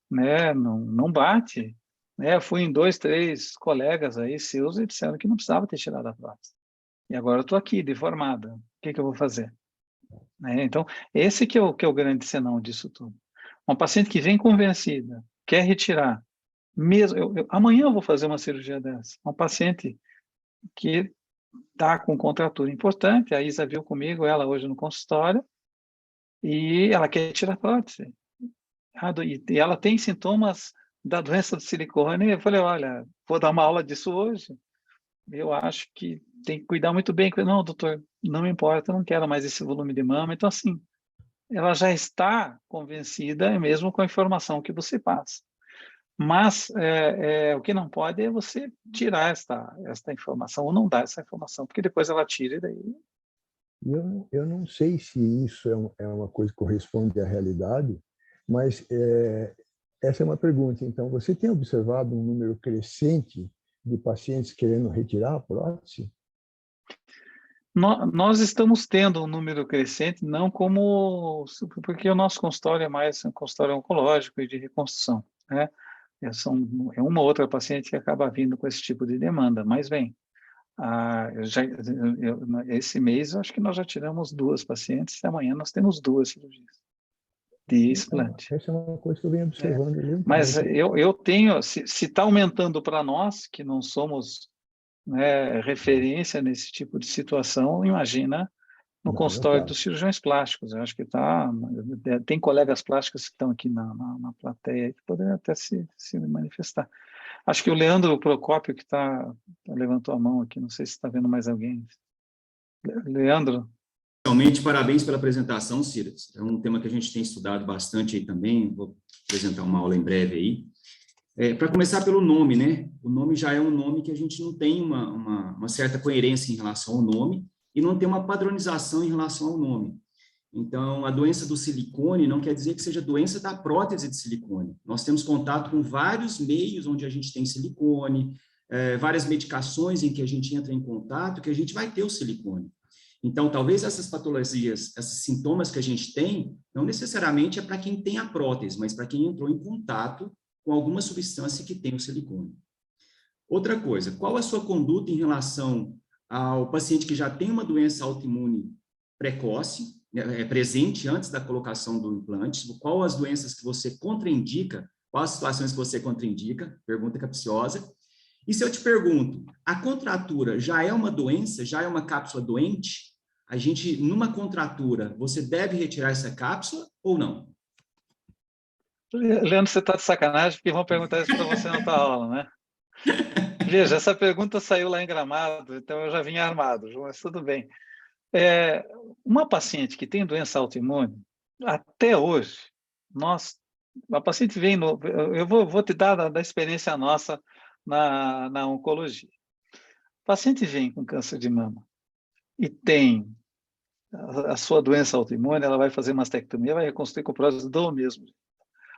né, não bate. Né? Eu fui em 2, 3 colegas aí seus e disseram que não precisava ter tirado a prótese. E agora eu estou aqui, deformada. O que eu vou fazer? Né? Então, esse que é o grande senão disso tudo. Uma paciente que vem convencida, quer retirar, mesmo amanhã eu vou fazer uma cirurgia dessa. Uma paciente que está com contratura importante, a Isa viu comigo, ela hoje no consultório, e ela quer tirar a prótese. E ela tem sintomas da doença do silicone, eu falei, olha, vou dar uma aula disso hoje, eu acho que tem que cuidar muito bem. Não, doutor, não me importa, eu não quero mais esse volume de mama. Então, assim, ela já está convencida, mesmo com a informação que você passa. Mas o que não pode é você tirar esta informação, ou não dar essa informação, porque depois ela tira e daí... Eu não sei se isso é uma coisa que corresponde à realidade, mas essa é uma pergunta. Então, você tem observado um número crescente de pacientes querendo retirar a prótese? Nós estamos tendo um número crescente, não como... Porque o nosso consultório é mais um consultório oncológico e de reconstrução, né? É uma outra paciente que acaba vindo com esse tipo de demanda, mas vem. Esse mês, eu acho que nós já tiramos 2 pacientes, e amanhã nós temos 2 cirurgias de explante. Essa é uma coisa que eu venho observando. Mas eu tenho, se está aumentando para nós, que não somos, né, referência nesse tipo de situação, imagina no consultório dos cirurgiões plásticos. Eu acho que tem colegas plásticos que estão aqui na plateia que poderiam até se manifestar. Acho que o Leandro Procópio que levantou a mão aqui, não sei se está vendo mais alguém. Leandro? Realmente, parabéns pela apresentação, Ciras. É um tema que a gente tem estudado bastante aí também, vou apresentar uma aula em breve aí. Para começar pelo nome, né? O nome já é um nome que a gente não tem uma certa coerência em relação ao nome e não tem uma padronização em relação ao nome. Então, a doença do silicone não quer dizer que seja doença da prótese de silicone. Nós temos contato com vários meios onde a gente tem silicone, várias medicações em que a gente entra em contato, que a gente vai ter o silicone. Então, talvez essas patologias, esses sintomas que a gente tem, não necessariamente é para quem tem a prótese, mas para quem entrou em contato com alguma substância que tem o silicone. Outra coisa, qual a sua conduta em relação ao paciente que já tem uma doença autoimune precoce, presente antes da colocação do implante? Qual as doenças que você contraindica? Quais as situações que você contraindica? Pergunta capciosa. E se eu te pergunto, a contratura já é uma doença, já é uma cápsula doente? A gente, numa contratura, você deve retirar essa cápsula ou não? Leandro, você está de sacanagem, porque vão perguntar isso para você na tua aula, né? Veja, essa pergunta saiu lá em Gramado, então eu já vim armado, mas tudo bem. Uma paciente que tem doença autoimune, até hoje, a paciente vem eu vou te dar da experiência nossa na oncologia. O paciente vem com câncer de mama e tem a sua doença autoimune, ela vai fazer mastectomia, vai reconstruir com prótese do mesmo.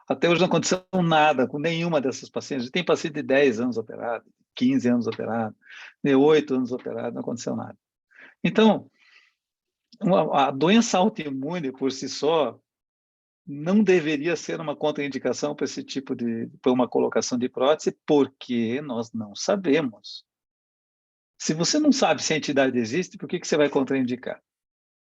Até hoje não aconteceu nada com nenhuma dessas pacientes. Tem paciente de 10 anos operado, 15 anos operado, de 8 anos operado, não aconteceu nada. Então, a doença autoimune por si só não deveria ser uma contraindicação para esse tipo para uma colocação de prótese, porque nós não sabemos. Se você não sabe se a entidade existe, por que você vai contraindicar?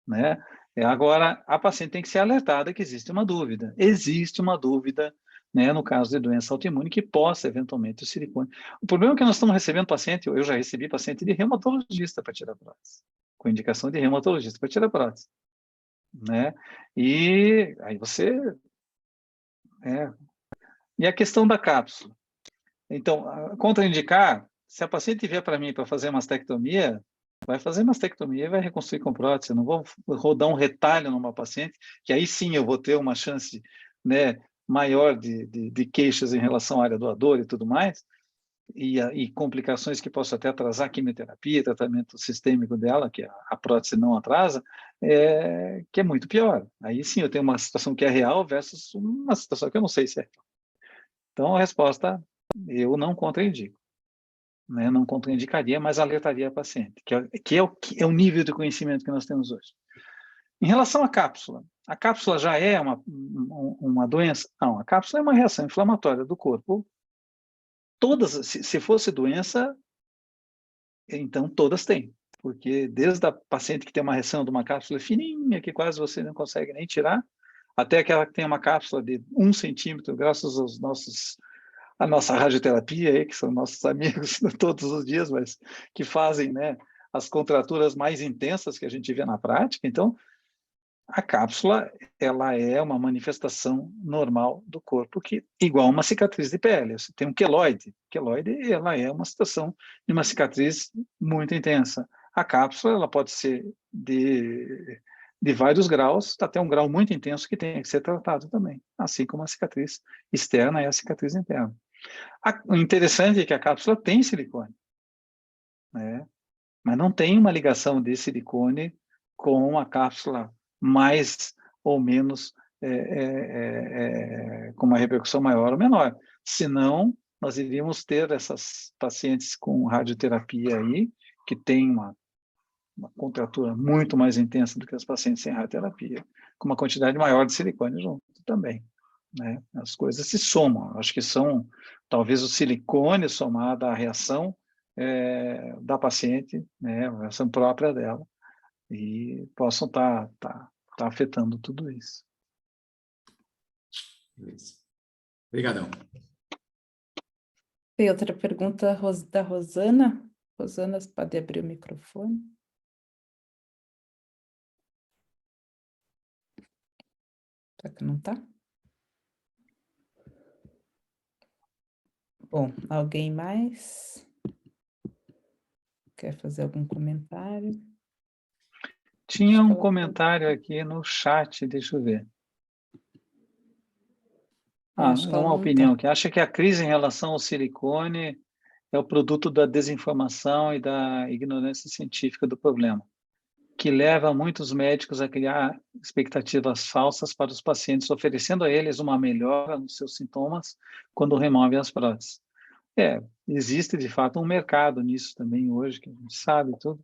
Né? Agora, a paciente tem que ser alertada que existe uma dúvida. Existe uma dúvida, né, no caso de doença autoimune, que possa, eventualmente, o silicone. O problema é que nós estamos recebendo paciente, eu já recebi paciente de reumatologista para tirar prótese, com indicação de reumatologista para tirar prótese. Né? E aí você... E a questão da cápsula. Então, contraindicar, se a paciente vier para mim para fazer mastectomia, vai fazer mastectomia e vai reconstruir com prótese. Eu não vou rodar um retalho numa paciente, que aí sim eu vou ter uma chance, né, maior de queixas em relação à área doadora e tudo mais, e complicações que possam até atrasar a quimioterapia, tratamento sistêmico dela, que a prótese não atrasa, que é muito pior. Aí sim eu tenho uma situação que é real versus uma situação que eu não sei se é real. Então a resposta, eu não contraindico. Né? Não contraindicaria, mas alertaria a paciente, que é o nível de conhecimento que nós temos hoje. Em relação à cápsula, a cápsula já é uma doença? Não, a cápsula é uma reação inflamatória do corpo. Todas, se fosse doença, então todas têm, porque desde a paciente que tem uma reação de uma cápsula fininha, que quase você não consegue nem tirar, até aquela que tem uma cápsula de 1 centímetro, graças a nossa radioterapia, aí, que são nossos amigos todos os dias, mas que fazem, né, as contraturas mais intensas que a gente vê na prática. Então, A cápsula, ela é uma manifestação normal do corpo, que igual uma cicatriz de pele. Você tem um queloide. Queloide, ela é uma situação de uma cicatriz muito intensa. A cápsula, ela pode ser de vários graus, até um grau muito intenso que tem que ser tratado também, assim como a cicatriz externa é a cicatriz interna. O interessante é que a cápsula tem silicone, né? Mas não tem uma ligação de silicone com a cápsula mais ou menos com uma repercussão maior ou menor. Senão, nós iríamos ter essas pacientes com radioterapia aí, que tem uma contratura muito mais intensa do que as pacientes sem radioterapia, com uma quantidade maior de silicone junto também, né? As coisas se somam. Acho que são, talvez, o silicone somado à reação da paciente, né, a reação própria dela, e possam estar afetando tudo isso. Beleza. Obrigadão. Tem outra pergunta da Rosana. Rosana, você pode abrir o microfone? Será que não está? Bom, alguém mais quer fazer algum comentário? Tinha um comentário aqui no chat, deixa eu ver. É uma opinião que acha que a crise em relação ao silicone é o produto da desinformação e da ignorância científica do problema, que leva muitos médicos a criar expectativas falsas para os pacientes, oferecendo a eles uma melhora nos seus sintomas quando removem as próteses. Existe de fato um mercado nisso também hoje, que a gente sabe tudo,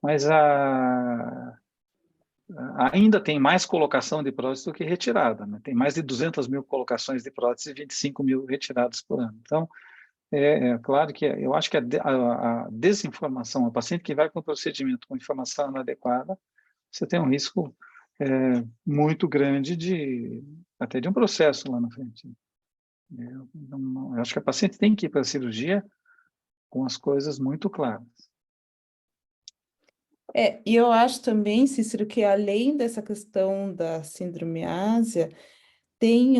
mas ainda tem mais colocação de prótese do que retirada, né? Tem mais de 200 mil colocações de prótese e 25 mil retiradas por ano. Então, é claro que eu acho que a desinformação, o paciente que vai com o procedimento com informação inadequada, você tem um risco muito grande até de um processo lá na frente. Eu acho que a paciente tem que ir para a cirurgia com as coisas muito claras. E eu acho também, Cícero, que além dessa questão da síndrome ásia, tem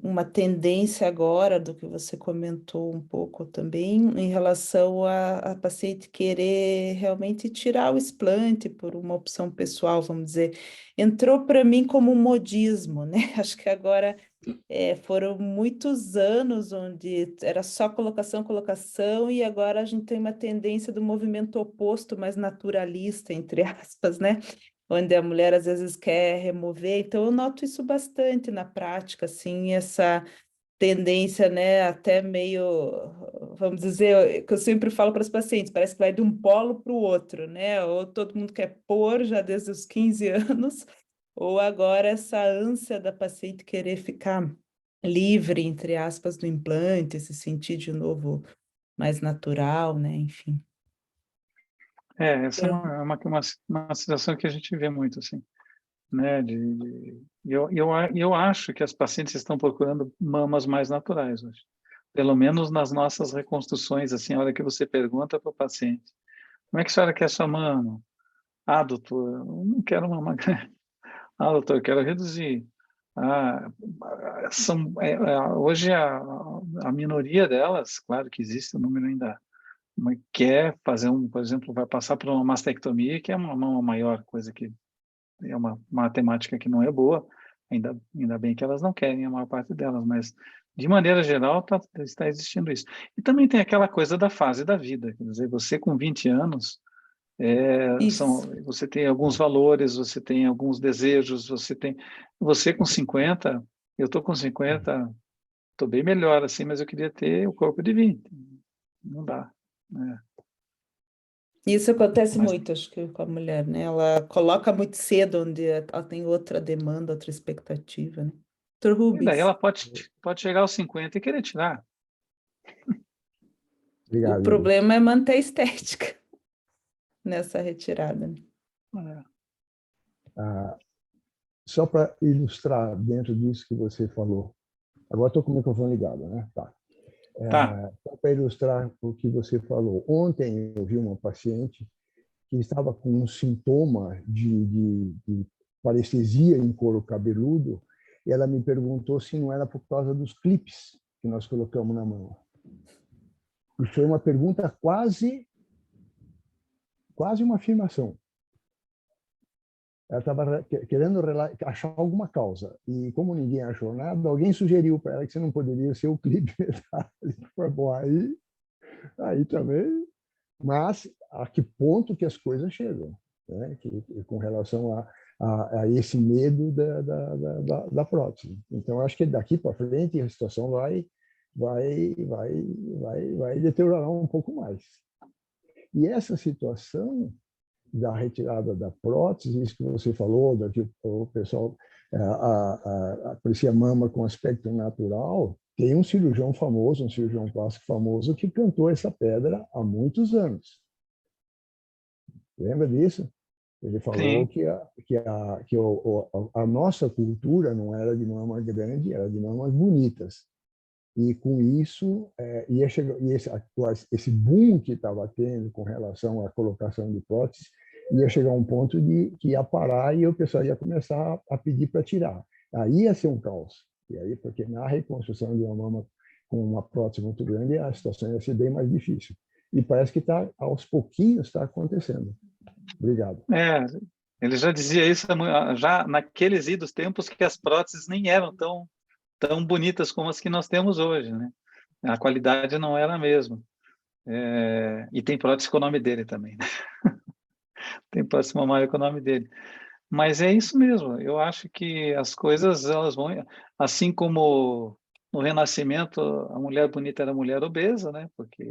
uma tendência agora, do que você comentou um pouco também, em relação a paciente querer realmente tirar o explante por uma opção pessoal, vamos dizer. Entrou para mim como um modismo, né? Acho que agora foram muitos anos onde era só colocação, e agora a gente tem uma tendência do movimento oposto, mais naturalista, entre aspas, né? Onde a mulher às vezes quer remover. Então, eu noto isso bastante na prática, assim, essa tendência, né, até meio, vamos dizer, que eu sempre falo para os pacientes, parece que vai de um polo para o outro, né? Ou todo mundo quer pôr já desde os 15 anos, ou agora essa ânsia da paciente querer ficar livre, entre aspas, do implante, se sentir de novo mais natural, né? Enfim. Essa é uma situação que a gente vê muito, assim, né? Eu acho que as pacientes estão procurando mamas mais naturais hoje. Pelo menos nas nossas reconstruções, assim, a hora que você pergunta para o paciente, como é que a senhora quer sua mama? Ah, doutor, eu não quero mama grande. Ah, doutor, eu quero reduzir. Hoje a minoria delas, claro que existe um número ainda, quer fazer por exemplo, vai passar por uma mastectomia, que é uma mama maior, coisa que é uma matemática que não é boa, ainda bem que elas não querem, a maior parte delas, mas de maneira geral está existindo isso. E também tem aquela coisa da fase da vida, quer dizer, você com 20 anos, você tem alguns valores, você tem alguns desejos, você com 50, eu estou com 50, estou bem melhor assim, mas eu queria ter o corpo de 20, não dá, né? Isso acontece muito, acho que com a mulher, né? Ela coloca muito cedo, onde ela tem outra demanda, outra expectativa, né? Dr. E Rubens. daí ela pode chegar aos 50 e querer tirar. Obrigado. O problema é manter a estética nessa retirada, né? Só para ilustrar dentro disso que você falou. Agora estou com o microfone ligado, né? Tá. Só para ilustrar o que você falou. Ontem eu vi uma paciente que estava com um sintoma de parestesia em couro cabeludo, e ela me perguntou se não era por causa dos clipes que nós colocamos na mão. E foi uma pergunta quase uma afirmação. Ela estava querendo achar alguma causa. E como ninguém achou nada, alguém sugeriu para ela que você não poderia ser o clipe metálico. Foi bom, aí também. Mas a que ponto que as coisas chegam, né? Com relação a esse medo da prótese. Então, acho que daqui para frente a situação vai deteriorar um pouco mais. E essa situação da retirada da prótese, isso que você falou, que o pessoal aprecia mama com aspecto natural, tem um cirurgião famoso, um cirurgião plástico famoso, que cantou essa pedra há muitos anos. Lembra disso? Ele falou que a nossa cultura não era de mama grande, era de mamas bonitas. E com isso, ia chegar, esse boom que estava tendo com relação à colocação de prótese, ia chegar a um ponto que ia parar e o pessoal ia começar a pedir para tirar. Aí ia ser um caos. E aí, porque na reconstrução de uma mama com uma prótese muito grande, a situação ia ser bem mais difícil. E parece que aos pouquinhos está acontecendo. Obrigado. Ele já dizia isso já naqueles idos tempos que as próteses nem eram tão bonitas como as que nós temos hoje, né? A qualidade não era a mesma. E tem prótese com o nome dele também, né? Tem prótese mamária com o nome dele. Mas é isso mesmo. Eu acho que as coisas, elas vão... Assim como no Renascimento, a mulher bonita era a mulher obesa, né? Porque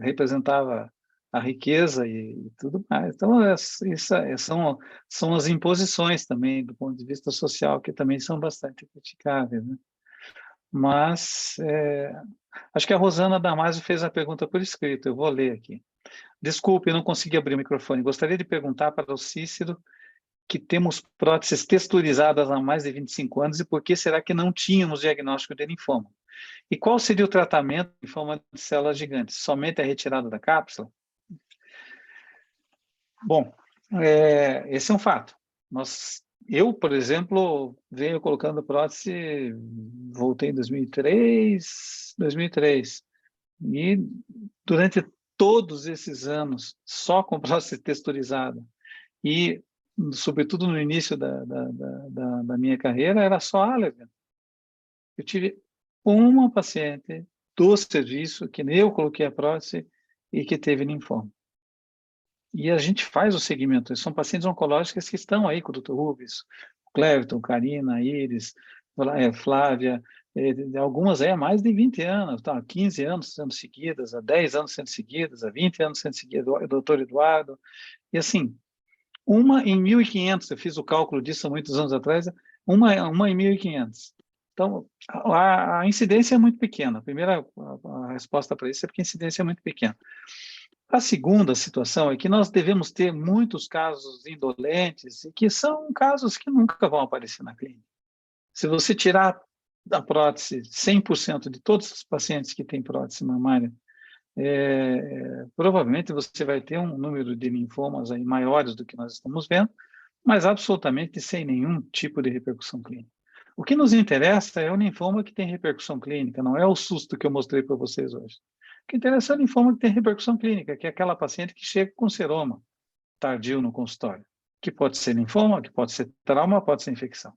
representava a riqueza e tudo mais. Então, são as imposições também, do ponto de vista social, que também são bastante criticáveis, né? Mas acho que a Rosana Damasio fez a pergunta por escrito, eu vou ler aqui. Desculpe, eu não consegui abrir o microfone. Gostaria de perguntar para o Cícero que temos próteses texturizadas há mais de 25 anos e por que será que não tínhamos diagnóstico de linfoma? E qual seria o tratamento de linfoma de células gigantes? Somente a retirada da cápsula? Bom, esse é um fato. Eu, por exemplo, venho colocando prótese, voltei em 2003, e durante todos esses anos, só com prótese texturizada, e sobretudo no início da minha carreira, era só Allergan. Eu tive uma paciente do serviço que eu coloquei a prótese e que teve linfoma. E a gente faz o segmento. São pacientes oncológicas que estão aí com o Dr. Rubens, Cleverton, Karina, Iris, Flávia, algumas há mais de 20 anos, 15 anos sendo seguidas, há 10 anos sendo seguidas, há 20 anos sendo seguidas, o Dr. Eduardo. E assim, uma em 1.500, eu fiz o cálculo disso há muitos anos atrás, uma em 1.500. Então, a incidência é muito pequena. A resposta para isso é porque a incidência é muito pequena. A segunda situação é que nós devemos ter muitos casos indolentes, e que são casos que nunca vão aparecer na clínica. Se você tirar da prótese 100% de todos os pacientes que têm prótese mamária, provavelmente você vai ter um número de linfomas aí maiores do que nós estamos vendo, mas absolutamente sem nenhum tipo de repercussão clínica. O que nos interessa é o linfoma que tem repercussão clínica, não é o susto que eu mostrei para vocês hoje. O que interessa é o linfoma que tem repercussão clínica, que é aquela paciente que chega com seroma tardio no consultório, que pode ser linfoma, que pode ser trauma, pode ser infecção.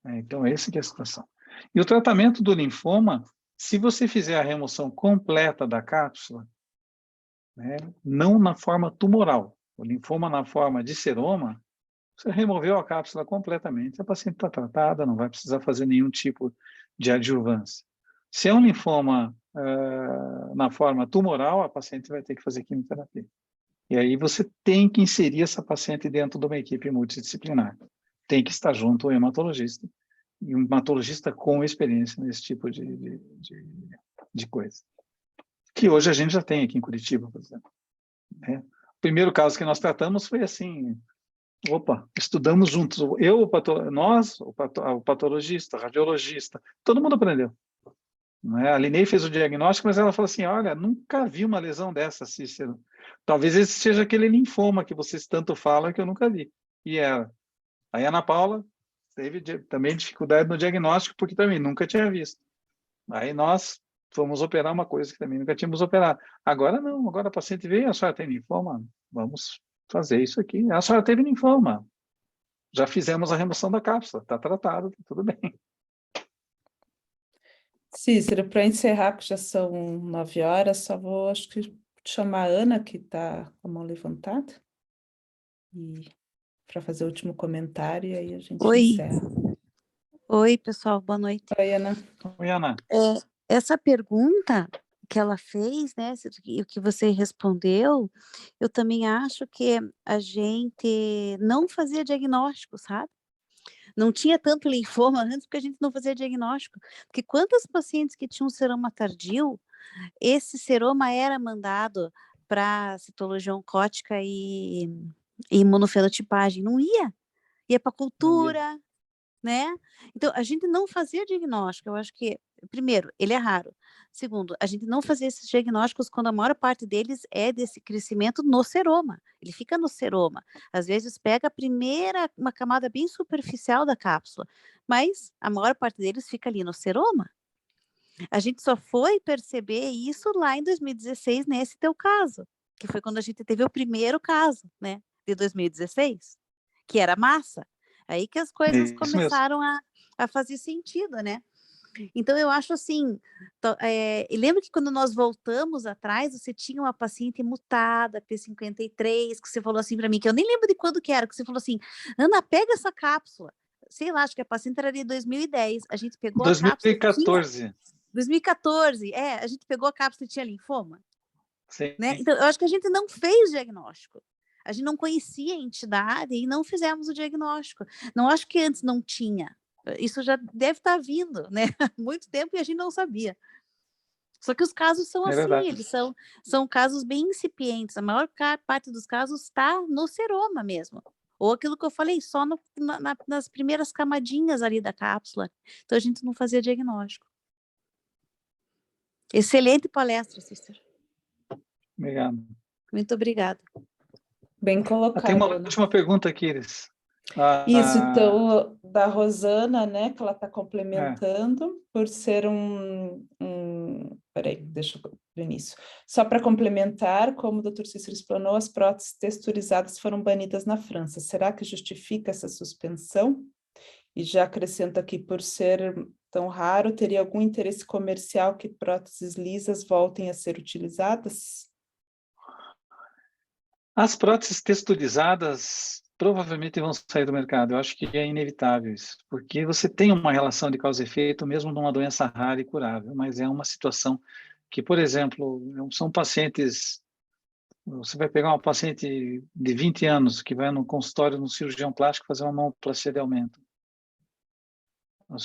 Então, essa que é a situação. E o tratamento do linfoma, se você fizer a remoção completa da cápsula, né, não na forma tumoral, o linfoma na forma de seroma, você removeu a cápsula completamente, a paciente está tratada, não vai precisar fazer nenhum tipo de adjuvância. Se é um linfoma na forma tumoral, a paciente vai ter que fazer quimioterapia. E aí você tem que inserir essa paciente dentro de uma equipe multidisciplinar. Tem que estar junto ao hematologista, e um hematologista com experiência nesse tipo de coisa. Que hoje a gente já tem aqui em Curitiba, por exemplo. O primeiro caso que nós tratamos foi assim, estudamos juntos. Nós, o patologista, o radiologista, todo mundo aprendeu. A Linei fez o diagnóstico, mas ela falou assim, olha, nunca vi uma lesão dessa, Cícero. Talvez esse seja aquele linfoma que vocês tanto falam que eu nunca vi. E era. Aí a Ana Paula teve também dificuldade no diagnóstico, porque também nunca tinha visto. Aí nós fomos operar uma coisa que também nunca tínhamos operado. Agora não, agora a paciente veio, a senhora tem linfoma? Vamos fazer isso aqui. A senhora teve linfoma. Já fizemos a remoção da cápsula, está tratado, tá tudo bem. Cícero, para encerrar, que já são 9 horas, só vou, acho que, chamar a Ana, que está com a mão levantada, e para fazer o último comentário, e aí a gente Oi. encerra. Oi, pessoal, boa noite. Oi, Ana. Oi, Ana. Essa pergunta que ela fez, né, e o que você respondeu, eu também acho que a gente não fazia diagnóstico, sabe? Não tinha tanto linfoma antes porque a gente não fazia diagnóstico. Porque quantas pacientes que tinham seroma tardio, esse seroma era mandado para citologia oncótica e imunofenotipagem, não ia. Ia para cultura, né? Então, a gente não fazia diagnóstico. Eu acho que, primeiro, ele é raro. Segundo, a gente não fazia esses diagnósticos quando a maior parte deles é desse crescimento no seroma. Ele fica no seroma. Às vezes pega uma camada bem superficial da cápsula, mas a maior parte deles fica ali no seroma. A gente só foi perceber isso lá em 2016, nesse teu caso, que foi quando a gente teve o primeiro caso, né, de 2016, que era massa. Aí que as coisas começaram a fazer sentido, né? Então, eu acho assim, e lembra que quando nós voltamos atrás, você tinha uma paciente mutada, P53, que você falou assim para mim, que eu nem lembro de quando que era, que você falou assim, Ana, pega essa cápsula. Sei lá, acho que a paciente era de 2010, a gente pegou 2014. a cápsula... 2014, a gente pegou a cápsula e tinha linfoma. Sim. Né? Então, eu acho que a gente não fez diagnóstico. A gente não conhecia a entidade e não fizemos o diagnóstico. Não acho que antes não tinha. Isso já deve estar vindo, né? Há muito tempo e a gente não sabia. Só que os casos são assim, verdade. eles são casos bem incipientes. A maior parte dos casos está no seroma mesmo. Ou aquilo que eu falei, só nas primeiras camadinhas ali da cápsula. Então, a gente não fazia diagnóstico. Excelente palestra, Cícero. Obrigado. Muito obrigada. Bem colocado, Tem uma Ana. última pergunta aqui, Iris. Isso, então, da Rosana, né, que ela está complementando, por ser peraí, deixa eu do início. Só para complementar, como o Dr. Cícero explanou, as próteses texturizadas foram banidas na França. Será que justifica essa suspensão? E já acrescento aqui, por ser tão raro, teria algum interesse comercial que próteses lisas voltem a ser utilizadas? As próteses texturizadas provavelmente vão sair do mercado. Eu acho que é inevitável isso, porque você tem uma relação de causa e efeito mesmo numa doença rara e curável, mas é uma situação que, por exemplo, são pacientes... Você vai pegar uma paciente de 20 anos que vai no consultório no cirurgião plástico fazer uma mamoplastia de aumento. A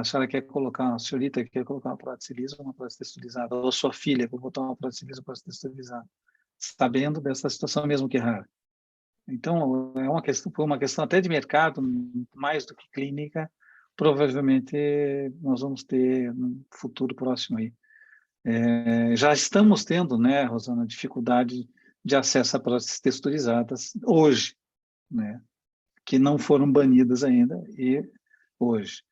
senhora quer colocar, a senhorita quer colocar uma prótese lisa ou uma prótese texturizada, ou a sua filha quer botar uma prótese lisa ou uma prótese texturizada, sabendo dessa situação mesmo que é rara. Então, foi uma questão até de mercado, mais do que clínica, provavelmente nós vamos ter no futuro próximo aí. Já estamos tendo, né, Rosana, dificuldade de acesso a próteses texturizadas hoje, né, que não foram banidas ainda, e hoje.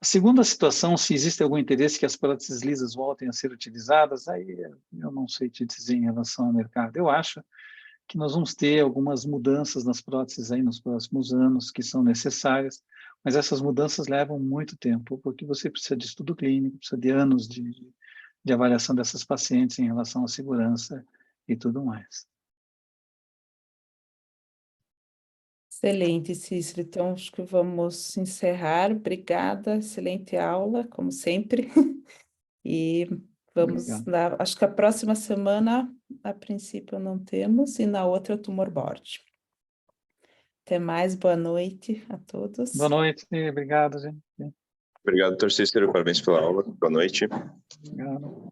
A segunda situação, se existe algum interesse que as próteses lisas voltem a ser utilizadas, aí eu não sei te dizer em relação ao mercado. Eu acho que nós vamos ter algumas mudanças nas próteses aí nos próximos anos que são necessárias, mas essas mudanças levam muito tempo, porque você precisa de estudo clínico, precisa de anos de avaliação dessas pacientes em relação à segurança e tudo mais. Excelente, Cícero. Então, acho que vamos encerrar. Obrigada, excelente aula, como sempre. E vamos lá. Acho que a próxima semana, a princípio, não temos, e na outra, o tumor board. Até mais, boa noite a todos. Boa noite, obrigado, gente. Obrigado, Dr. Cícero, parabéns pela aula. Boa noite. Obrigado.